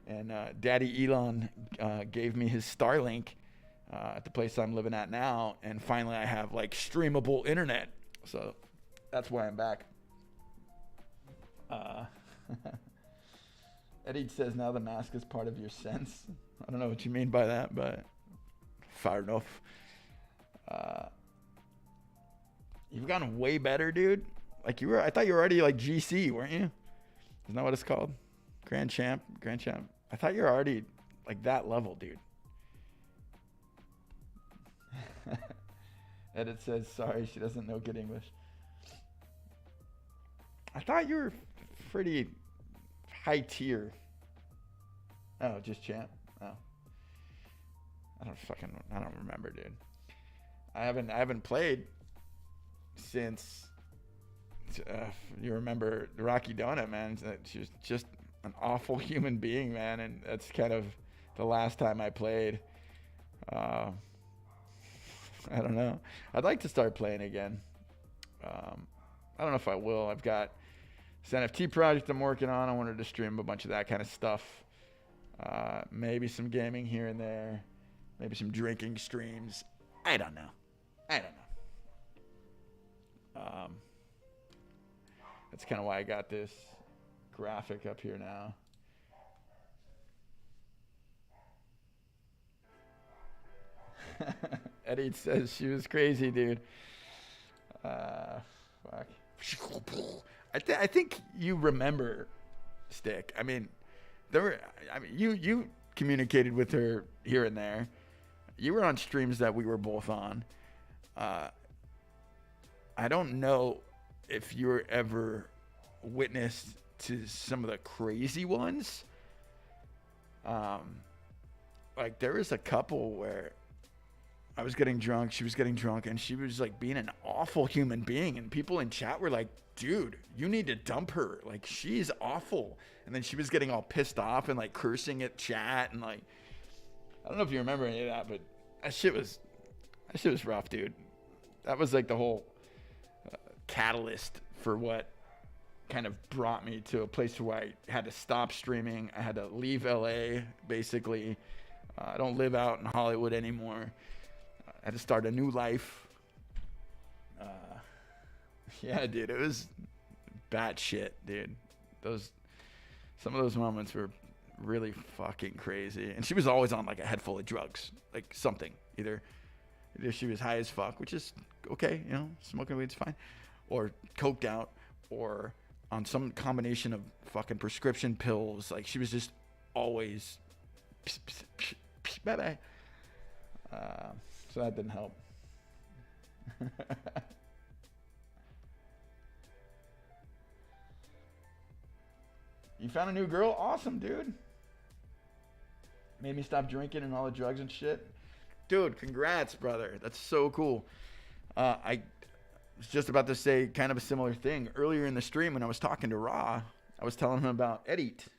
And Daddy Elon gave me his Starlink at the place I'm living at now. And finally I have like streamable internet. So that's why I'm back. Eddie says now the mask is part of your sense. I don't know what you mean by that, but fair enough. You've gotten way better, dude. Like I thought you were already like GC, weren't you? Isn't that what it's called? Grand Champ. I thought you were already like that level, dude. Edit says, sorry, she doesn't know good English. I thought you were pretty high tier. Oh, just champ. Oh. I don't remember, dude. I haven't played since you remember Rocky Donut, man. She was just an awful human being, man, and that's kind of the last time I played. I don't know. I'd like to start playing again. I don't know if I will. I've got this NFT project I'm working on. I wanted to stream a bunch of that kind of stuff. Maybe some gaming here and there. Maybe some drinking streams. I don't know. That's kind of why I got this graphic up here now. Eddie says she was crazy, dude. Fuck. I think you remember Stick. I mean, you communicated with her here and there. You were on streams that we were both on. I don't know if you were ever witness to some of the crazy ones. Like there was a couple where I was getting drunk, she was getting drunk, and she was like being an awful human being. And people in chat were like, dude, you need to dump her. Like, she's awful. And then she was getting all pissed off and like cursing at chat. And like, I don't know if you remember any of that, but that shit was rough, dude. That was like the whole catalyst for what kind of brought me to a place where I had to stop streaming. I had to leave LA, basically. I don't live out in Hollywood anymore. I had to start a new life. Yeah, dude, it was bad shit, dude. Some of those moments were really fucking crazy. And she was always on like a head full of drugs, like something. Either she was high as fuck, which is okay, you know, smoking weed's fine, or coked out, or on some combination of fucking prescription pills. Like she was just always bye bye. So that didn't help. You found a new girl? Awesome, dude. Made me stop drinking and all the drugs and shit. Dude, congrats, brother. That's so cool. I was just about to say kind of a similar thing. Earlier in the stream when I was talking to Ra, I was telling him about Edith.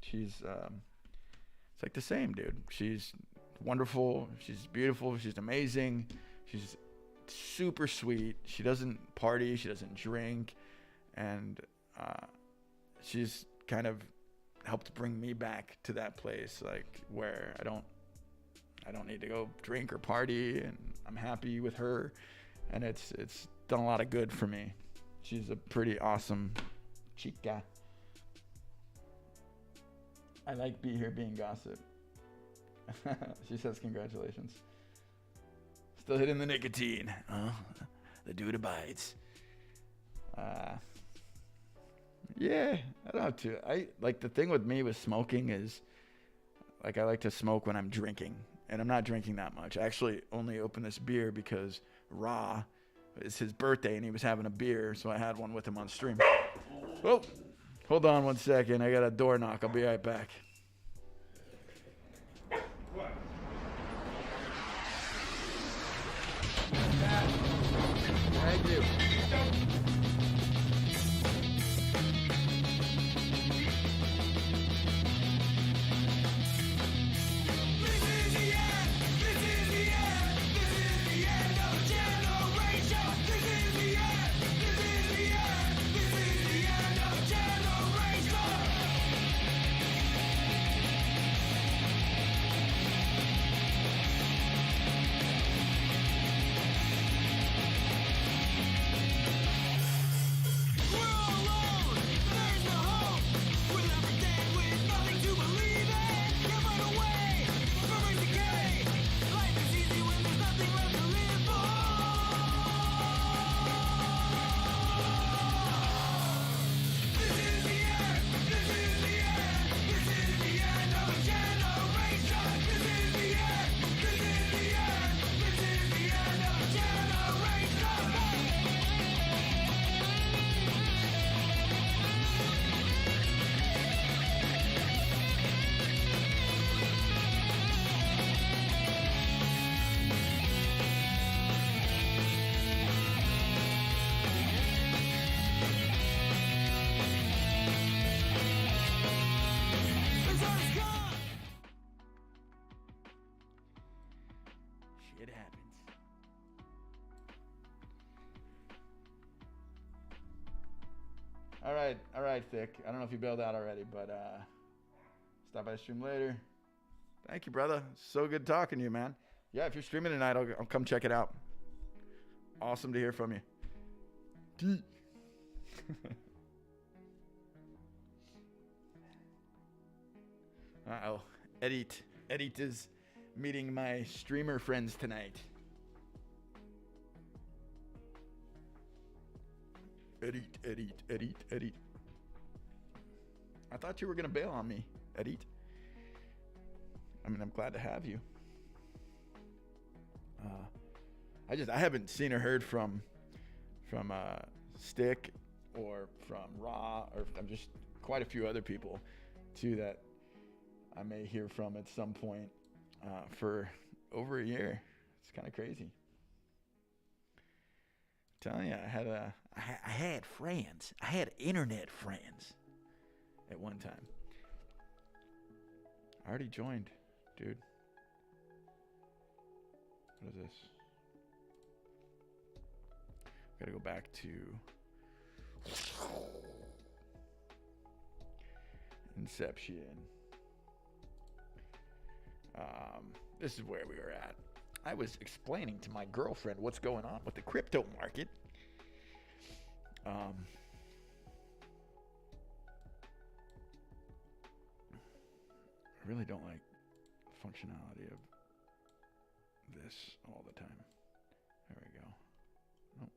She's, it's like the same, dude. She's wonderful. She's beautiful. She's amazing. She's super sweet. She doesn't party. She doesn't drink. And she's kind of helped bring me back to that place, like where I don't need to go drink or party, and I'm happy with her, and it's done a lot of good for me. She's a pretty awesome chica. I like being gossip. She says congratulations. Still hitting the nicotine. The dude abides. Yeah, I don't have to. I like the thing with me with smoking is like I like to smoke when I'm drinking, and I'm not drinking that much. I actually only opened this beer because Ra, it's his birthday and he was having a beer, so I had one with him on stream. Oh, hold on one second. I got a door knock. I'll be right back. What? Thank you. It happens. All right, Thick. I don't know if you bailed out already, but stop by the stream later. Thank you, brother. So good talking to you, man. Yeah, if you're streaming tonight, I'll come check it out. Awesome to hear from you. Uh-oh. Edith is meeting my streamer friends tonight. Edit. I thought you were gonna bail on me, Edit. I mean, I'm glad to have you. I haven't seen or heard from Stick or from Raw or from just quite a few other people too that I may hear from at some point for over a year. It's kind of crazy. I'm telling you, I had friends. I had internet friends at one time. I already joined, dude. What is this? Gotta go back to Inception. This is where we were at. I was explaining to my girlfriend what's going on with the crypto market. I really don't like the functionality of this all the time. There we go. Nope.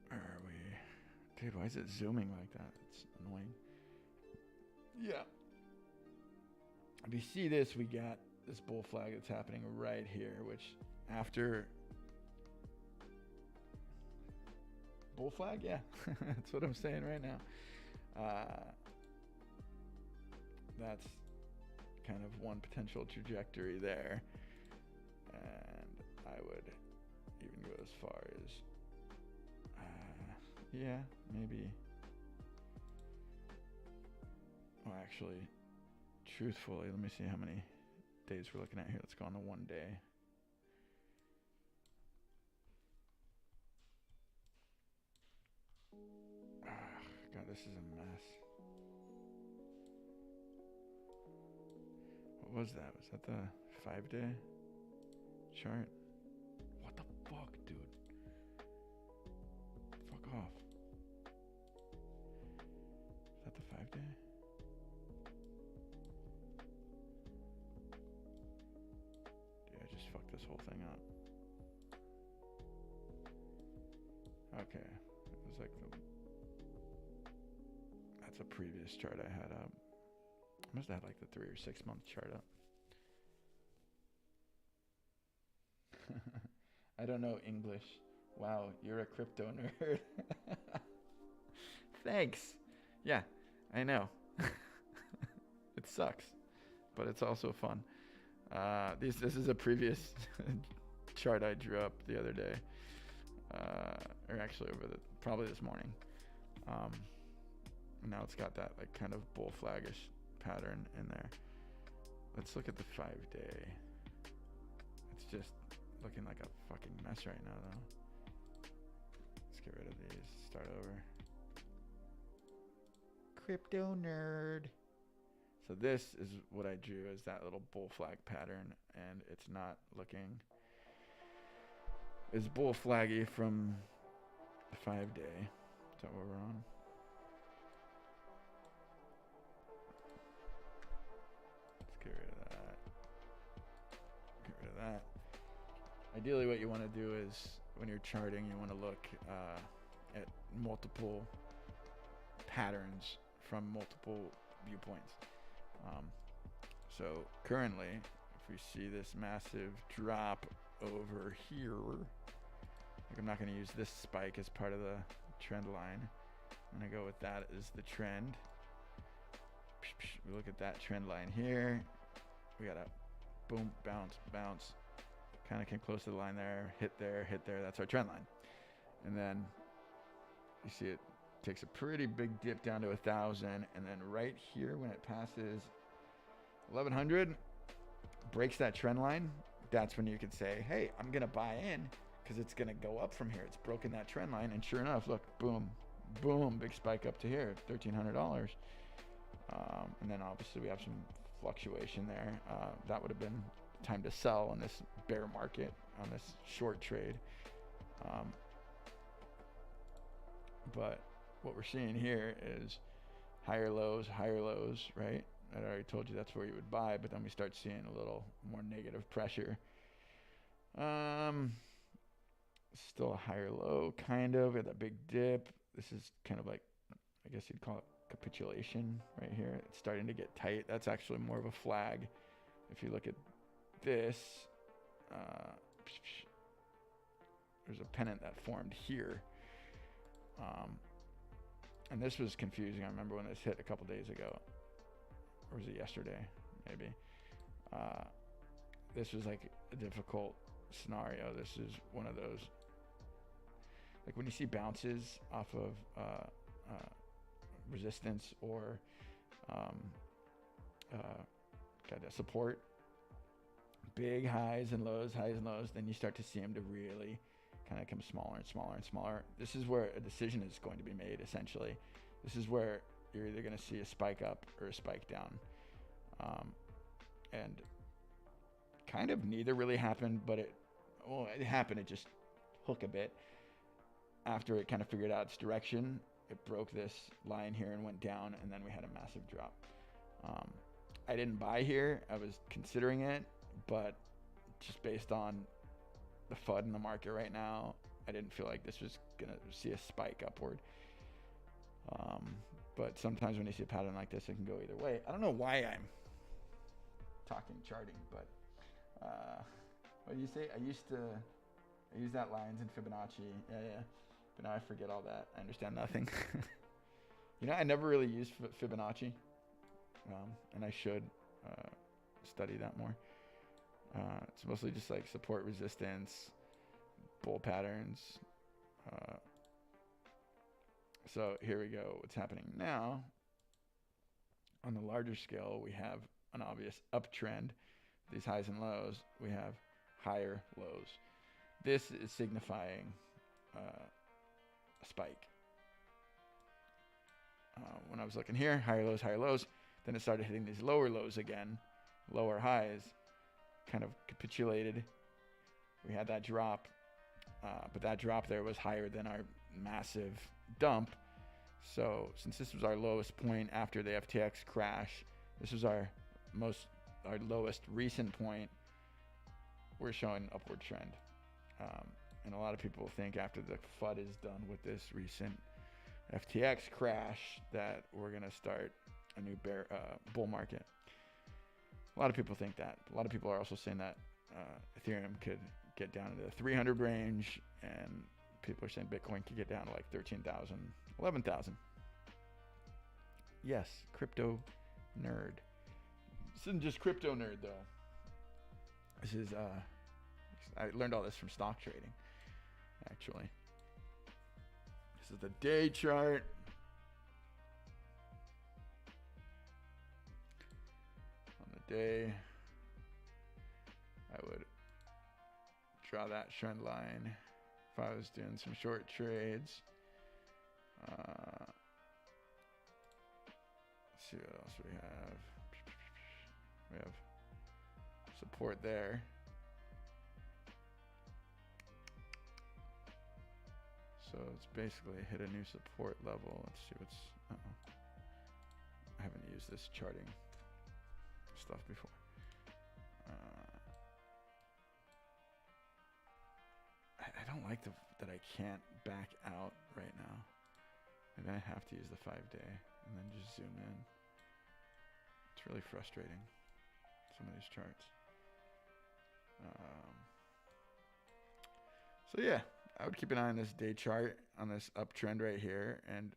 Where are we? Dude, why is it zooming like that? It's annoying. Yeah. If you see this, we got this bull flag that's happening right here, which after bull flag, yeah, that's what I'm saying right now. That's kind of one potential trajectory there, and I would even go as far as yeah, maybe. Well, actually, truthfully, let me see how many days we're looking at here. Let's go on the 1 day. God, this is a mess. What was that? Was that the 5 day chart? What the fuck, dude? Fuck off. Is that the 5 day? Dude, I just fucked this whole thing up. Okay. It was like that's a previous chart I had up. I must have had like the 3 or 6 month chart up. I don't know English. Wow, you're a crypto nerd. Thanks. Yeah, I know. It sucks, but it's also fun. This is a previous chart I drew up the other day, or actually probably this morning. Now it's got that like kind of bull flaggish pattern in there. Let's look at the 5 day. It's just looking like a fucking mess right now though. Let's get rid of these, start over. Crypto nerd. So this is what I drew as that little bull flag pattern, and it's not looking as bull flaggy from the 5 day. Is that what we're on? Get rid of that. Get rid of that. Ideally, what you want to do is when you're charting, you want to look at multiple patterns from multiple viewpoints. So currently, if we see this massive drop over here, like I'm not going to use this spike as part of the trend line. I'm going to go with that as the trend. We look at that trend line here. We got a boom, bounce. Kind of came close to the line there. Hit there. That's our trend line. And then you see it takes a pretty big dip down to 1,000. And then right here, when it passes 1,100, breaks that trend line. That's when you can say, hey, I'm going to buy in because it's going to go up from here. It's broken that trend line. And sure enough, look, boom, big spike up to here, $1,300. And then obviously we have some fluctuation there. That would have been time to sell in this bear market on this short trade. But what we're seeing here is higher lows, right? I already told you that's where you would buy, but then we start seeing a little more negative pressure. Still a higher low, kind of, at that big dip. This is kind of like, I guess you'd call it capitulation right here. It's starting to get tight. That's actually more of a flag. If you look at this, there's a pennant that formed here. And this was confusing. I remember when this hit a couple days ago. Or was it yesterday? Maybe. This was like a difficult scenario. This is one of those, like when you see bounces off of resistance or support, big highs and lows, then you start to see them to really kind of come smaller and smaller and smaller. This is where a decision is going to be made, essentially. This is where you're either going to see a spike up or a spike down. And kind of neither really happened, but it happened. It just hook a bit. After it kind of figured out its direction, it broke this line here and went down, and then we had a massive drop. I didn't buy here. I was considering it, but just based on the FUD in the market right now, I didn't feel like this was going to see a spike upward. But sometimes when you see a pattern like this, it can go either way. I don't know why I'm talking charting, but what do you say? I use that lines in Fibonacci. Yeah. But now I forget all that. I understand nothing. I never really used Fibonacci, and I should study that more. It's mostly just like support, resistance, bull patterns. So here we go. What's happening now? On the larger scale, we have an obvious uptrend. These highs and lows, we have higher lows. This is signifying a spike. When I was looking here, higher lows, then it started hitting these lower lows again, lower highs, kind of capitulated. We had that drop, but that drop there was higher than our massive dump. So since this was our lowest point after the FTX crash, this was our lowest recent point, we're showing upward trend. And a lot of people think after the FUD is done with this recent FTX crash that we're going to start a new bull market. A lot of people think that. A lot of people are also saying that Ethereum could get down into the 300 range, and people are saying Bitcoin could get down to like 13,000, 11,000. Yes, crypto nerd. This isn't just crypto nerd though. This is I learned all this from stock trading, actually. This is the day chart. On the day, I would draw that trend line if I was doing some short trades. Let's see what else we have. We have support there. So it's basically hit a new support level. Let's see what's... I haven't used this charting stuff before. I don't like that I can't back out right now. Maybe I have to use the 5-day and then just zoom in. It's really frustrating, some of these charts. So yeah, I would keep an eye on this day chart, on this uptrend right here, and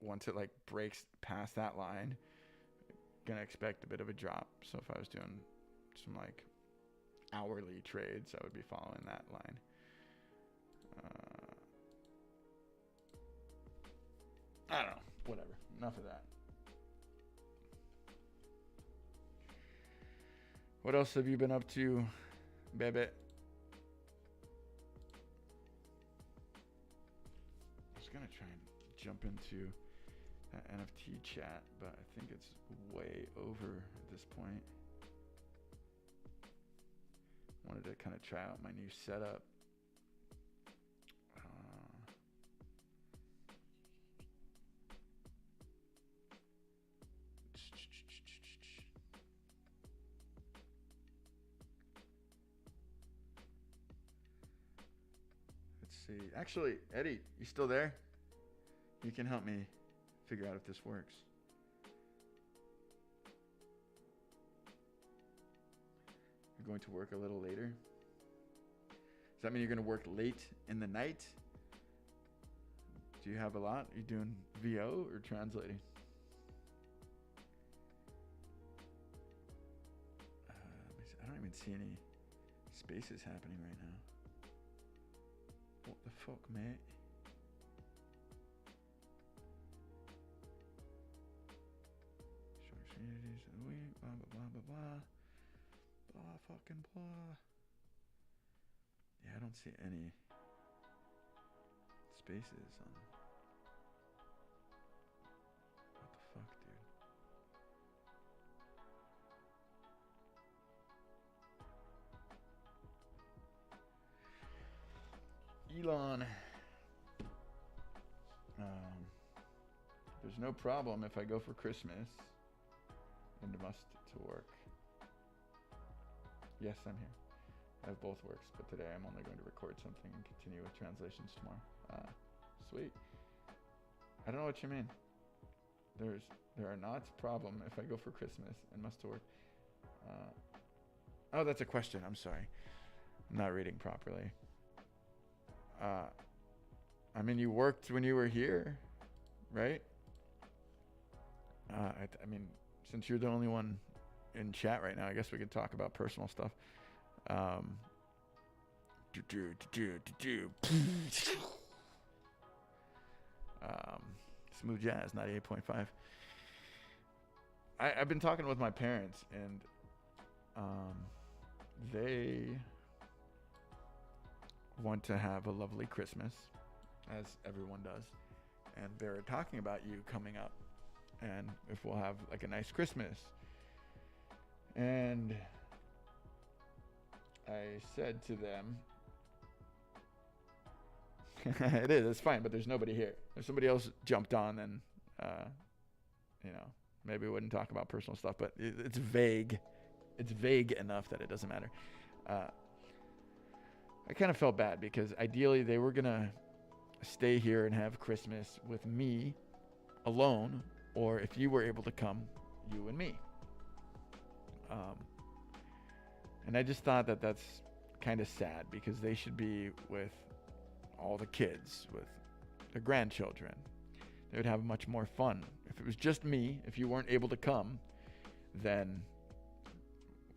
once it like breaks past that line, gonna expect a bit of a drop. So if I was doing some like hourly trades, I would be following that line. I don't know, whatever, enough of that. What else have you been up to, baby? I was gonna try and jump into that NFT chat, but I think it's way over at this point. Wanted to kind of try out my new setup. see. Actually, Eddie, you still there? You can help me figure out if this works. You're going to work a little later? Does that mean you're going to work late in the night? Do you have a lot? Are you doing VO or translating? I don't even see any spaces happening right now. What the fuck, mate? Short communities of the week, blah, blah, blah, blah, blah. Blah, fucking blah. Yeah, I don't see any spaces on. What the fuck, dude? Elon. There's no problem if I go for Christmas and must to work. Yes, I'm here. I have both works, but today I'm only going to record something and continue with translations tomorrow. Sweet. I don't know what you mean. There are not problem if I go for Christmas and must to work. Oh, that's a question. I'm sorry. I'm not reading properly. I mean, you worked when you were here, right? I mean, since you're the only one in chat right now, I guess we could talk about personal stuff. Smooth jazz, 98.5. I've been talking with my parents, and they want to have a lovely Christmas, as everyone does, and they're talking about you coming up, and if we'll have like a nice Christmas. And I said to them, it's fine, but there's nobody here. If somebody else jumped on, then, maybe we wouldn't talk about personal stuff, but it's vague. It's vague enough that it doesn't matter. I kind of felt bad because ideally they were going to stay here and have Christmas with me alone, or if you were able to come, you and me. And I just thought that that's kind of sad because they should be with all the kids, with the grandchildren. They would have much more fun. If it was just me, if you weren't able to come, then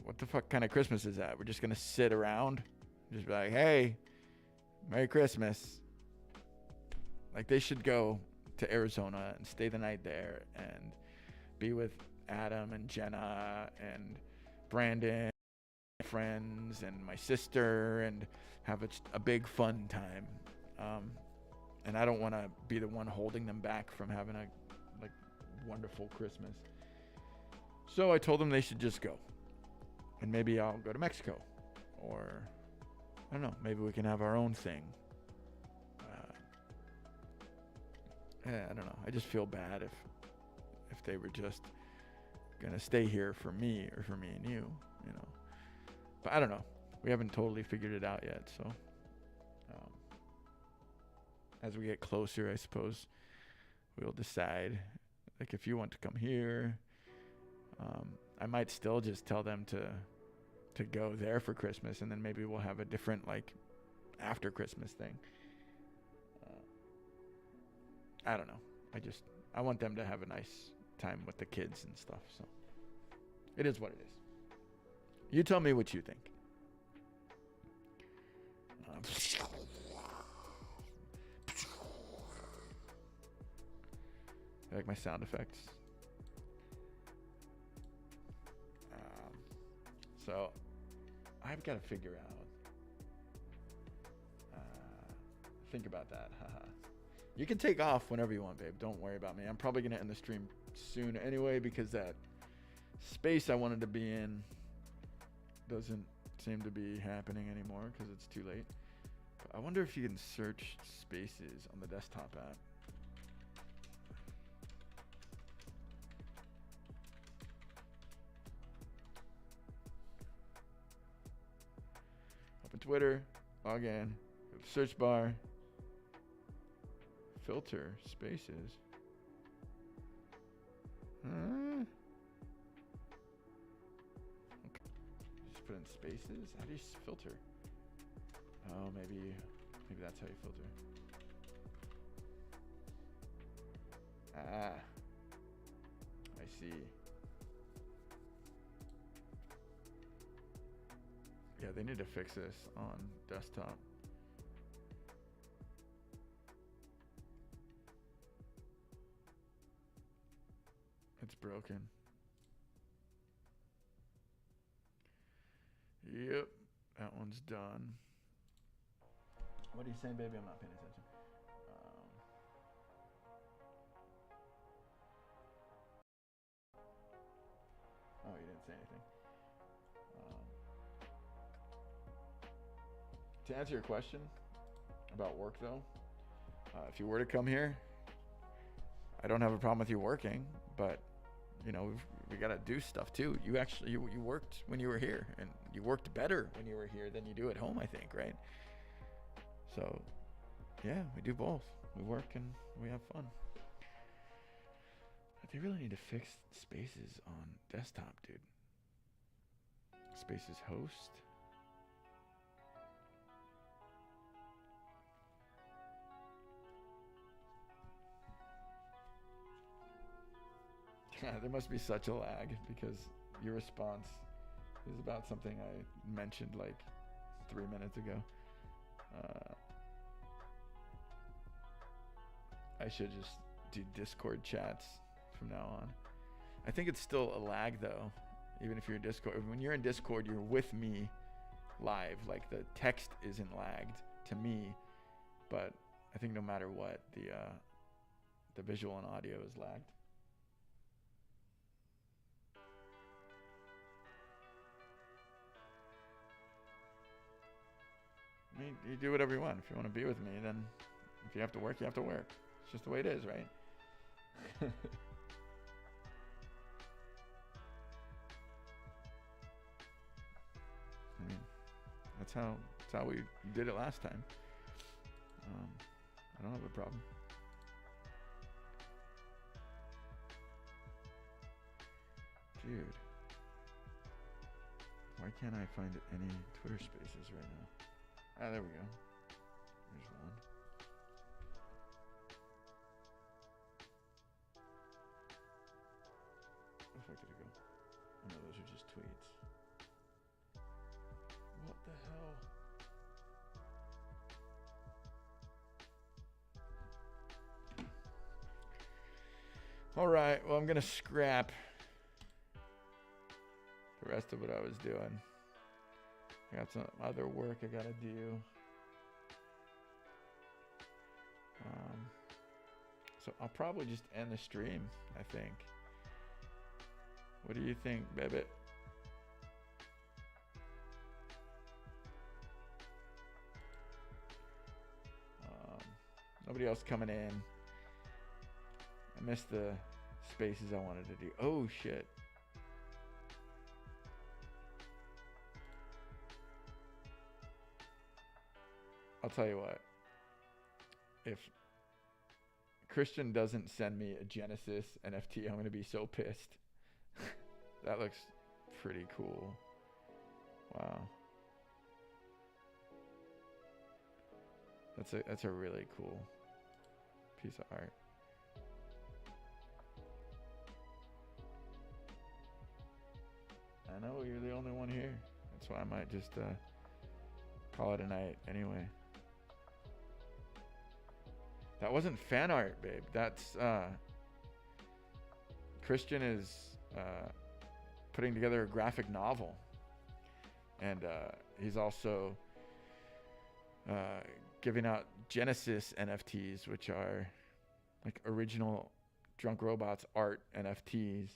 what the fuck kind of Christmas is that? We're just going to sit around, just be like, hey, Merry Christmas. Like, they should go to Arizona and stay the night there and be with Adam and Jenna and Brandon, friends, and my sister, and have a big fun time. And I don't want to be the one holding them back from having a wonderful Christmas. So I told them they should just go, and maybe I'll go to Mexico, or I don't know, maybe we can have our own thing. I don't know. I just feel bad if they were just gonna stay here for me or for me and you, But I don't know. We haven't totally figured it out yet, so as we get closer, I suppose we'll decide. Like, if you want to come here, I might still just tell them to go there for Christmas, and then maybe we'll have a different after Christmas thing. I don't know. I want them to have a nice time with the kids and stuff. So it is what it is. You tell me what you think. I like my sound effects. So I've got to figure out. Think about that. Haha. You can take off whenever you want, babe. Don't worry about me. I'm probably going to end the stream soon anyway, because that space I wanted to be in doesn't seem to be happening anymore because it's too late. But I wonder if you can search spaces on the desktop app. Open Twitter, log in, search bar, filter spaces. Okay. Just put in spaces. How do you filter? Oh, maybe that's how you filter. Ah, I see. Yeah, they need to fix this on desktop. It's broken. Yep, that one's done. What are you saying, baby? I'm not paying attention. Oh, you didn't say anything. To answer your question about work, though, if you were to come here, I don't have a problem with you working, but you know we got to do stuff too. You actually you worked when you were here, and you worked better when you were here than you do at home, I think, right? So yeah, we do both. We work and we have fun. But they really need to fix Spaces on desktop, dude. Spaces host. Yeah, there must be such a lag because your response is about something I mentioned like 3 minutes ago. I should just do Discord chats from now on. I think it's still a lag though, even if you're in Discord. When you're in Discord, you're with me live. Like the text isn't lagged to me, but I think no matter what, the visual and audio is lagged. I mean, you do whatever you want. If you want to be with me, then if you have to work, you have to work. It's just the way it is, right? I mean, that's how we did it last time. I don't have a problem. Dude, why can't I find any Twitter Spaces right now? Ah, there we go. There's one. Where the fuck did it go? Oh no, those are just tweets. What the hell? All right, well, I'm gonna scrap the rest of what I was doing. I got some other work I gotta do. So I'll probably just end the stream, I think. What do you think, baby? Nobody else coming in. I missed the spaces I wanted to do. Oh, shit. I'll tell you what. If Christian doesn't send me a Genesis NFT, I'm going to be so pissed. That looks pretty cool. Wow. That's a really cool piece of art. I know you're the only one here. That's why I might just call it a night anyway. That wasn't fan art, babe. That's Christian is putting together a graphic novel, and he's also giving out Genesis NFTs, which are like original Drunk Robots art NFTs,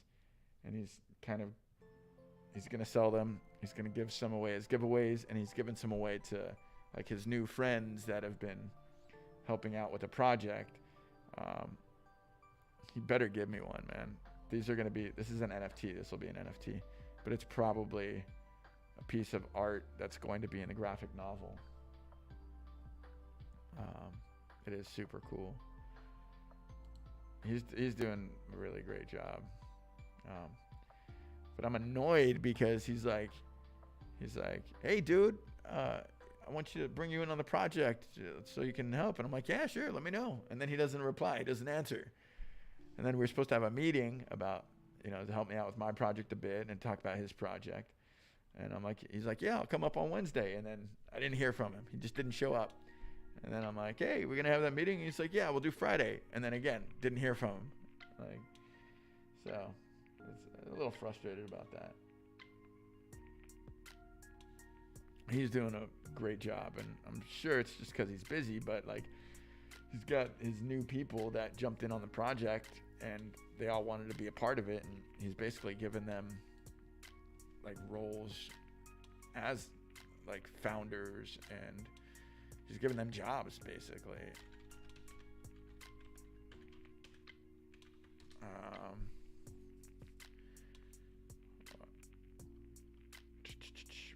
and he's gonna sell them. He's gonna give some away as giveaways, and he's giving some away to like his new friends that have been helping out with the project. He better give me one, man. This is an NFT. This will be an NFT, but it's probably a piece of art that's going to be in the graphic novel. It is super cool. he's doing a really great job. Um, but I'm annoyed because he's like, hey, dude, I want you to bring you in on the project so you can help. And I'm like, yeah, sure, let me know. And then he doesn't reply. He doesn't answer. And then we're supposed to have a meeting about, to help me out with my project a bit and talk about his project. And I'm like, he's like, yeah, I'll come up on Wednesday. And then I didn't hear from him. He just didn't show up. And then I'm like, hey, we're going to have that meeting? And he's like, yeah, we'll do Friday. And then again, didn't hear from him. So it's a little frustrated about that. He's doing a great job, and I'm sure it's just because he's busy, but he's got his new people that jumped in on the project, and they all wanted to be a part of it, and he's basically given them roles as founders, and he's giving them jobs basically.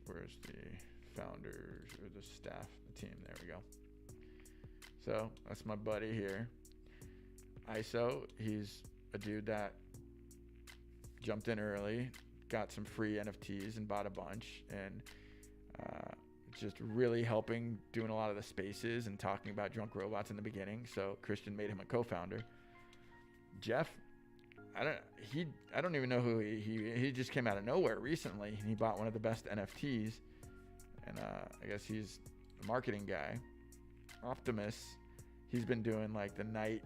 Where's the founders or the staff, the team? There we go. So that's my buddy here, ISO. He's a dude that jumped in early, got some free NFTs and bought a bunch, and just really helping doing a lot of the spaces and talking about drunk robots in the beginning. So Christian made him a co-founder. Jeff, I don't even know who he just came out of nowhere recently, and he bought one of the best NFTs, and I guess he's a marketing guy. Optimus, he's been doing the night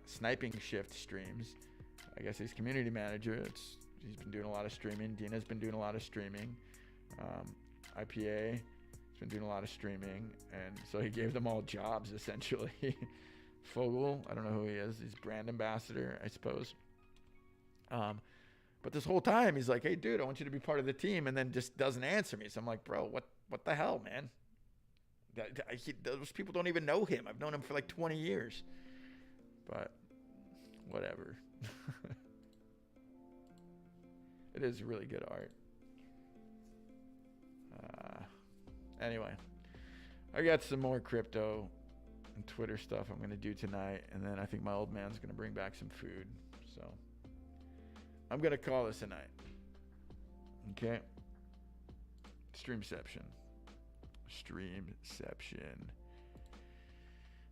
sniping shift streams. I guess he's community manager. He's been doing a lot of streaming. Dina's been doing a lot of streaming. IPA has been doing a lot of streaming, and so he gave them all jobs essentially. Fogel, I don't know who he is. He's brand ambassador, I suppose. But this whole time he's like, hey dude, I want you to be part of the team, and then just doesn't answer me. So I'm like, bro, what the hell, man? Those people don't even know him. I've known him for 20 years. But whatever. It is really good art. Anyway, I got some more crypto and Twitter stuff I'm going to do tonight, and then I think my old man's going to bring back some food. So I'm going to call this a night. Okay? Streamception.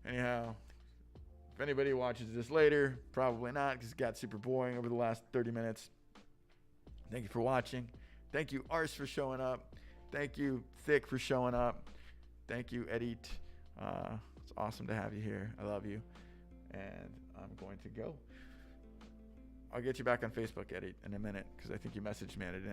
Anyhow, if anybody watches this later, probably not, because it got super boring over the last 30 minutes. Thank you for watching. Thank you, Ars, for showing up. Thank you, Thick, for showing up. Thank you, Edit. It's awesome to have you here. I love you. And I'm going to go. I'll get you back on Facebook, Eddie, in a minute, because I think you messaged me and I didn't